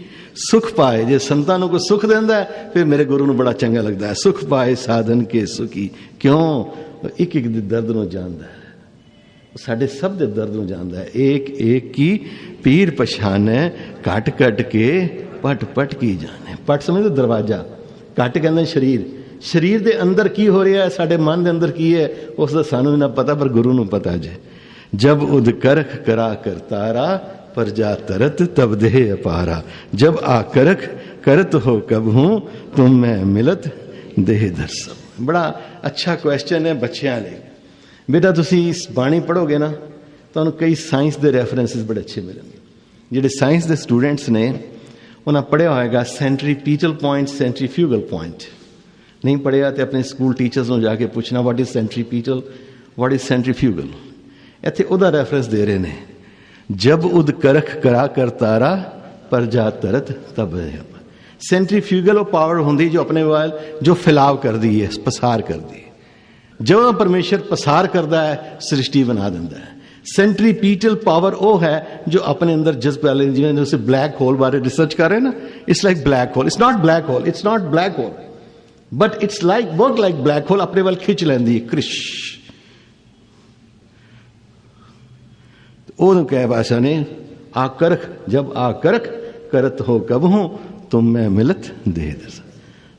ਸੁਖ ਪਾਏ, ਜੇ ਸੰਤਾਂ ਨੂੰ ਕੋਈ ਸੁਖ ਦਿੰਦਾ ਹੈ ਫਿਰ ਮੇਰੇ ਗੁਰੂ ਨੂੰ ਬੜਾ ਚੰਗਾ ਲੱਗਦਾ ਹੈ। ਸੁਖ ਪਾਏ ਸਾਧਨ ਕੇ ਸੁਖੀ, ਕਿਉਂ? ਇੱਕ ਇੱਕ ਦੇ ਦਰਦ ਨੂੰ ਜਾਣਦਾ ਹੈ, ਸਾਡੇ ਸਭ ਦੇ ਦਰਦ ਨੂੰ ਜਾਣਦਾ ਹੈ। ਏਕ ਏਕ ਕੀ ਪੀਰ ਪਛਾਨੈ, ਘਟ ਘਟ ਕੇ ਪਟ ਪਟ ਕੀ ਜਾਣੇ। ਪਟ ਸਮਝਦੇ ਦਰਵਾਜ਼ਾ, ਘਟ ਕਹਿੰਦੇ ਸਰੀਰ, ਸਰੀਰ ਦੇ ਅੰਦਰ ਕੀ ਹੋ ਰਿਹਾ ਹੈ, ਸਾਡੇ ਮਨ ਦੇ ਅੰਦਰ ਕੀ ਹੈ, ਉਸ ਦਾ ਸਾਨੂੰ ਨਾ ਪਤਾ, ਪਰ ਗੁਰੂ ਨੂੰ ਪਤਾ ਜੇ। ਜਬ ਉਦ ਕਰਖ ਕਰਾ ਕਰਤਾਰਾ, प्रजा तरत तब देह अपारा, जब आकरख करत हो कब हूं तुम मैं मिलत देह दर्शन। बड़ा अच्छा क्वेश्चन है बच्चों लिए। बेटा तुसी इस बाणी पढ़ोगे ना तो कई साइंस के रैफरेंसिस बड़े अच्छे मिलेंगे। जिहड़े साइंस के स्टूडेंट्स ने उन्हें पढ़िया होएगा सेंट्रीपीटल पॉइंट, सेंट्रीफ्यूगल पॉइंट। नहीं पढ़िया तो अपने स्कूल टीचर्स को जाके पूछना what is centripetal, what is centrifugal. इत्थे उहदा रैफरेंस दे रहे हैं, जब उद करख करा करतारा, प्रजा तरत तब। सेंट्रीफ्यूगल पावर होंगी जो अपने वाल जो फैलाव कर दी है, पसार कर दी। जब परमेश्वर पसार करता है सृष्टि बना देता है। सेंट्रीपीटल पावर वो है जो अपने अंदर जज्ब वाले, जिन्हें उसे ब्लैक होल बारे रिसर्च कर रहे हैं ना, it's like black hole. It's not black hole, it's not black hole, but it's like work like black hole, अपने वाल खिंच लेंदी है, क्रिश। कह भाषा ने आकरख, जब आकरख करत हो कब हूं तुम मैं मिलत देह दर्शन।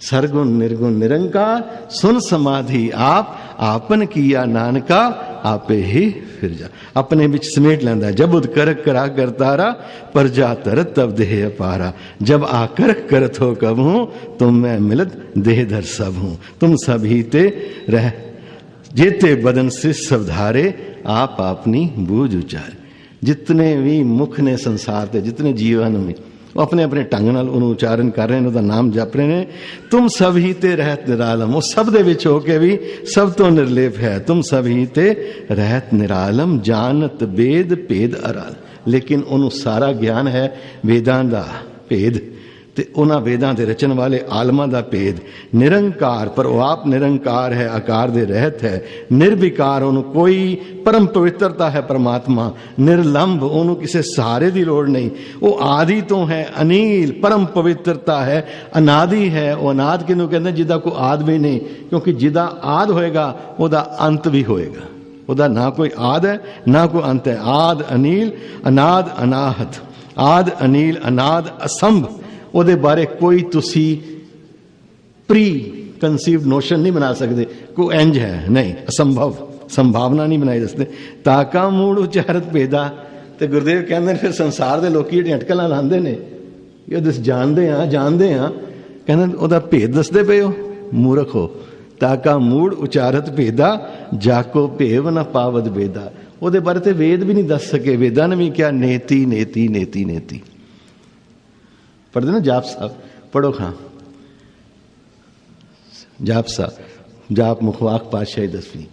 सरगुण निर्गुण निरंकार, सुन समाधि आप, आपन किया नानका आपे ही फिर जा। अपने बिच समेट लेंदा। जब उद करक करा करतारा, प्रजा तरत तब देह अपारा, जब आकरख करत हो कब हूं तुम मैं मिलत देह दर सब हूं। तुम सभी ते रह जेते बदन से सब धारे, आप अपनी बूझ उचारे। जितने भी मुख ने संसार के, जितने जीवन में वो अपने अपने ढंग नाल उन्होंने उच्चारण कर रहे हैं, उनका नाम जप रहे हैं। तुम सभी ते रहत निरालम, वो सब दे विच होके भी सब तो निर्लेप है। तुम सभी ते रहत निरालम, जानत वेद भेद अराल। लेकिन उन्होंने सारा ज्ञान है वेदां दा भेद, ते उन्हां वेदां दे रचन वाले आलमां दा भेद। निरंकार, पर वो आप निरंकार है, आकार दे रहत है। निर्विकार, उन्होंने कोई परम पवित्रता है परमात्मा। निर्लंब, उन्होंने किसी सहारे की लोड़ नहीं। वो आदि तो है, अनील परम पवित्रता है, अनादि है। वो अनाद किनू कहते हैं? जिदा कोई आद भी नहीं, क्योंकि जिदा आद होएगा उदा अंत भी होएगा। उदा ना कोई आद है ना कोई अंत है। आद अनील, अनाद अनाहत, आद अनील अनाद असंभ। ਉਹਦੇ ਬਾਰੇ ਕੋਈ ਤੁਸੀਂ ਪ੍ਰੀ ਕੰਸੀਵਡ ਨੋਸ਼ਨ ਨਹੀਂ ਬਣਾ ਸਕਦੇ, ਕੋਈ ਇੰਜ ਹੈ ਨਹੀਂ, ਅਸੰਭਵ ਸੰਭਾਵਨਾ ਨਹੀਂ ਬਣਾਈ ਦੱਸਦੇ। ਤਾਕਾ ਮੂੜ ਉਚਾਰਤ ਭੇਦਾ। ਤੇ ਗੁਰਦੇਵ ਕਹਿੰਦੇ ਨੇ ਫਿਰ ਸੰਸਾਰ ਦੇ ਲੋਕੀ ਜਿਹੜੀਆਂ ਅਟਕਲਾਂ ਲਾਉਂਦੇ ਨੇ, ਇਹ ਦੱਸ ਜਾਣਦੇ ਆ ਕਹਿੰਦੇ ਉਹਦਾ ਭੇਦ ਦੱਸਦੇ ਪਏ ਹੋ, ਮੂਰਖ ਹੋ। ਤਾਕਾ ਮੂੜ ਉਚਾਰਤ ਭੇਦਾ, ਜਾਕੋ ਭੇਵ ਨਾ ਪਾਵਦ ਵੇਦਾ। ਉਹਦੇ ਬਾਰੇ ਤੇ ਵੇਦ ਵੀ ਨਹੀਂ ਦੱਸ ਸਕੇ। ਵੇਦਾਂ ਨੇ ਵੀ ਕਿਹਾ ਨੇਤੀ ਨੇਤੀ ਨੇਤੀ ਨੇਤੀ। पढ़ते ना जाप साहब, पढ़ो खां जाप साहब। जाप मुखवाक पातशाही 10वीं।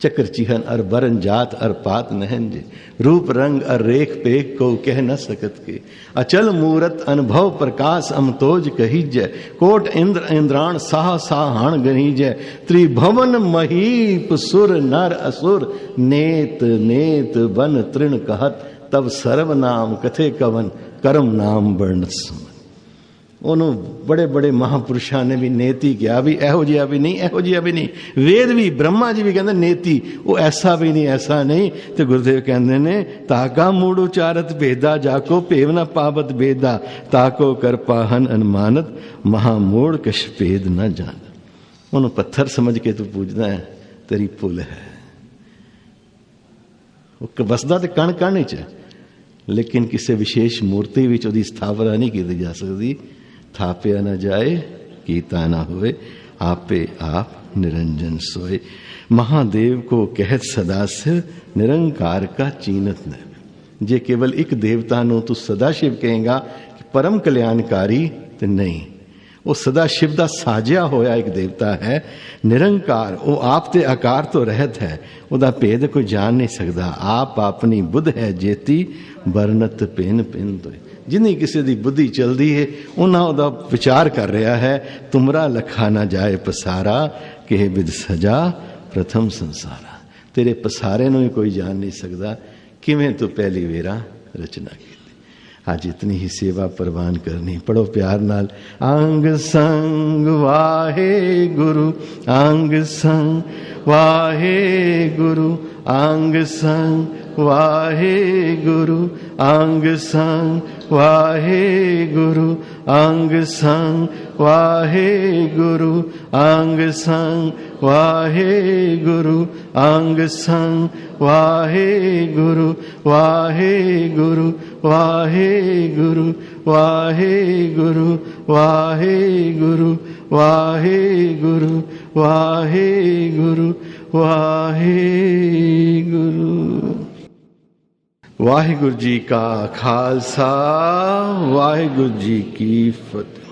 चक्र चिहन अर बरन जात अर पात नहन जे, रूप रंग अर रेख पेख को कह न सकत के। अचल मूरत अनुभव प्रकाश अमतोज कही जय, कोट इंद्र इंद्राण साह साहण गनी जय। त्रिभुवन महीप सुर नर असुर, नेत नेत बन तृण कहत, तब सर्व नाम कथे कवन, कर्म नाम वर्णत सुमन। ਉਹਨੂੰ ਬੜੇ ਬੜੇ ਮਹਾਂਪੁਰਸ਼ਾਂ ਨੇ ਵੀ ਨੇਤੀ ਕਿਹਾ ਵੀ ਇਹੋ ਜਿਹਾ ਵੀ ਨਹੀਂ, ਇਹੋ ਜਿਹਾ ਵੀ ਨਹੀਂ। ਵੇਦ ਵੀ, ਬ੍ਰਹਮਾ ਜੀ ਵੀ ਕਹਿੰਦੇ ਨੇਤੀ, ਉਹ ਐਸਾ ਵੀ ਨਹੀਂ, ਐਸਾ ਨਹੀਂ। ਤੇ ਗੁਰਦੇਵ ਕਹਿੰਦੇ ਨੇ ਤਾਕਾ ਮੂੜ ਉਚਾਰਤ ਭੇਦਾ, ਜਾਕੋ ਭੇਵ ਨਾ ਪਾਵਤ ਭੇਦਾ, ਤਾਕੋ ਕਰ ਪਾਹਨ ਅਨਮਾਨਤ, ਮਹਾਮੂੜ ਕਛ ਭੇਦ ਨਾ ਜਾਣ। ਉਹਨੂੰ ਪੱਥਰ ਸਮਝ ਕੇ ਤੂੰ ਪੂਜਦਾ ਹੈ, ਤੇਰੀ ਭੁੱਲ ਹੈ। ਉਹ ਵਸਦਾ ਤੇ ਕਣ ਕਣ ਵਿੱਚ ਹੈ, ਲੇਕਿਨ ਕਿਸੇ ਵਿਸ਼ੇਸ਼ ਮੂਰਤੀ ਵਿੱਚ ਉਹਦੀ ਸਥਾਪਨਾ ਨਹੀਂ ਕੀਤੀ ਜਾ ਸਕਦੀ। ਥਾਪਿਆ ਨਾ ਜਾਏ, ਕੀਤਾ ना होए, आपे आप निरंजन सोए। महादेव को कहत सदाशिव, निरंकार का चीनत न। जे केवल एक देवता ਨੂੰ ਤੂੰ ਸਦਾ ਸ਼ਿਵ ਕਹੇਗਾ ਕਿ ਪਰਮ ਕਲਿਆਣਕਾਰੀ, ਤੇ ਨਹੀਂ, ਉਹ ਸਦਾ ਸ਼ਿਵ ਦਾ ਸਾਜਿਆ ਹੋਇਆ ਇੱਕ ਦੇਵਤਾ ਹੈ, ਨਿਰੰਕਾਰ। ਉਹ ਆਪ ਤੇ ਆਕਾਰ ਤੋਂ ਰਹਿਤ ਹੈ, ਉਹਦਾ ਭੇਦ ਕੋਈ ਜਾਣ ਨਹੀਂ ਸਕਦਾ। ਆਪ ਆਪਣੀ ਬੁੱਧ ਹੈ ਜੇਤੀ, ਬਰਨਤ ਪਿੰਨ ਪਿੰਨ ਤੋਏ। ਜਿੰਨੀ ਕਿਸੇ ਦੀ ਬੁੱਧੀ ਚਲਦੀ ਹੈ ਉਹਨਾਂ ਉਹਦਾ ਵਿਚਾਰ ਕਰ ਰਿਹਾ ਹੈ। ਤੁਮਰਾ ਲਖਾ ਨਾ ਜਾਏ ਪਸਾਰਾ, ਕਿਹ ਬਿਦ ਸਜਾ ਪ੍ਰਥਮ ਸੰਸਾਰਾ। ਤੇਰੇ ਪਸਾਰੇ ਨੂੰ ਹੀ ਕੋਈ ਜਾਣ ਨਹੀਂ ਸਕਦਾ, ਕਿਵੇਂ ਤੂੰ ਪਹਿਲੀ ਵੇਰਾ ਰਚਨਾ ਕੀਤੀ। ਅੱਜ ਇਤਨੀ ਹੀ ਸੇਵਾ ਪ੍ਰਵਾਨ ਕਰਨੀ। ਪੜੋ ਪਿਆਰ ਨਾਲ। ਅੰਗ ਸੰਗ ਵਾਹੇ ਗੁਰੂ, ਅੰਗ ਸੰਗ ਵਾਹੇ ਗੁਰੂ, ਅੰਗ ਸੰਗ ਵਾਹੇ ਗੁਰੂ, ਅੰਗ ਸੰਗ ਵਾਹੇ ਗੁਰੂ, ਅੰਗ ਸੰਗ ਵਾਹੇ ਗੁਰੂ, ਅੰਗ ਸੰਗ ਵਾਹੇ ਗੁਰੂ, ਅੰਗ ਸੰਗ ਵਾਹੇ ਗੁਰੂ, ਵਾਹੇ ਗੁਰੂ, ਵਾਹੇ ਗੁਰੂ, ਵਾਹੇ ਗੁਰੂ, ਵਾਹੇ ਗੁਰੂ, ਵਾਹੇ ਗੁਰੂ, ਵਾਹੇ ਗੁਰੂ, ਵਾਹੇ ਗੁਰੂ। ਵਾਹਿਗੁਰੂ ਜੀ ਕਾ ਖਾਲਸਾ, ਵਾਹਿਗੁਰੂ ਜੀ ਕੀ ਫਤਿਹ।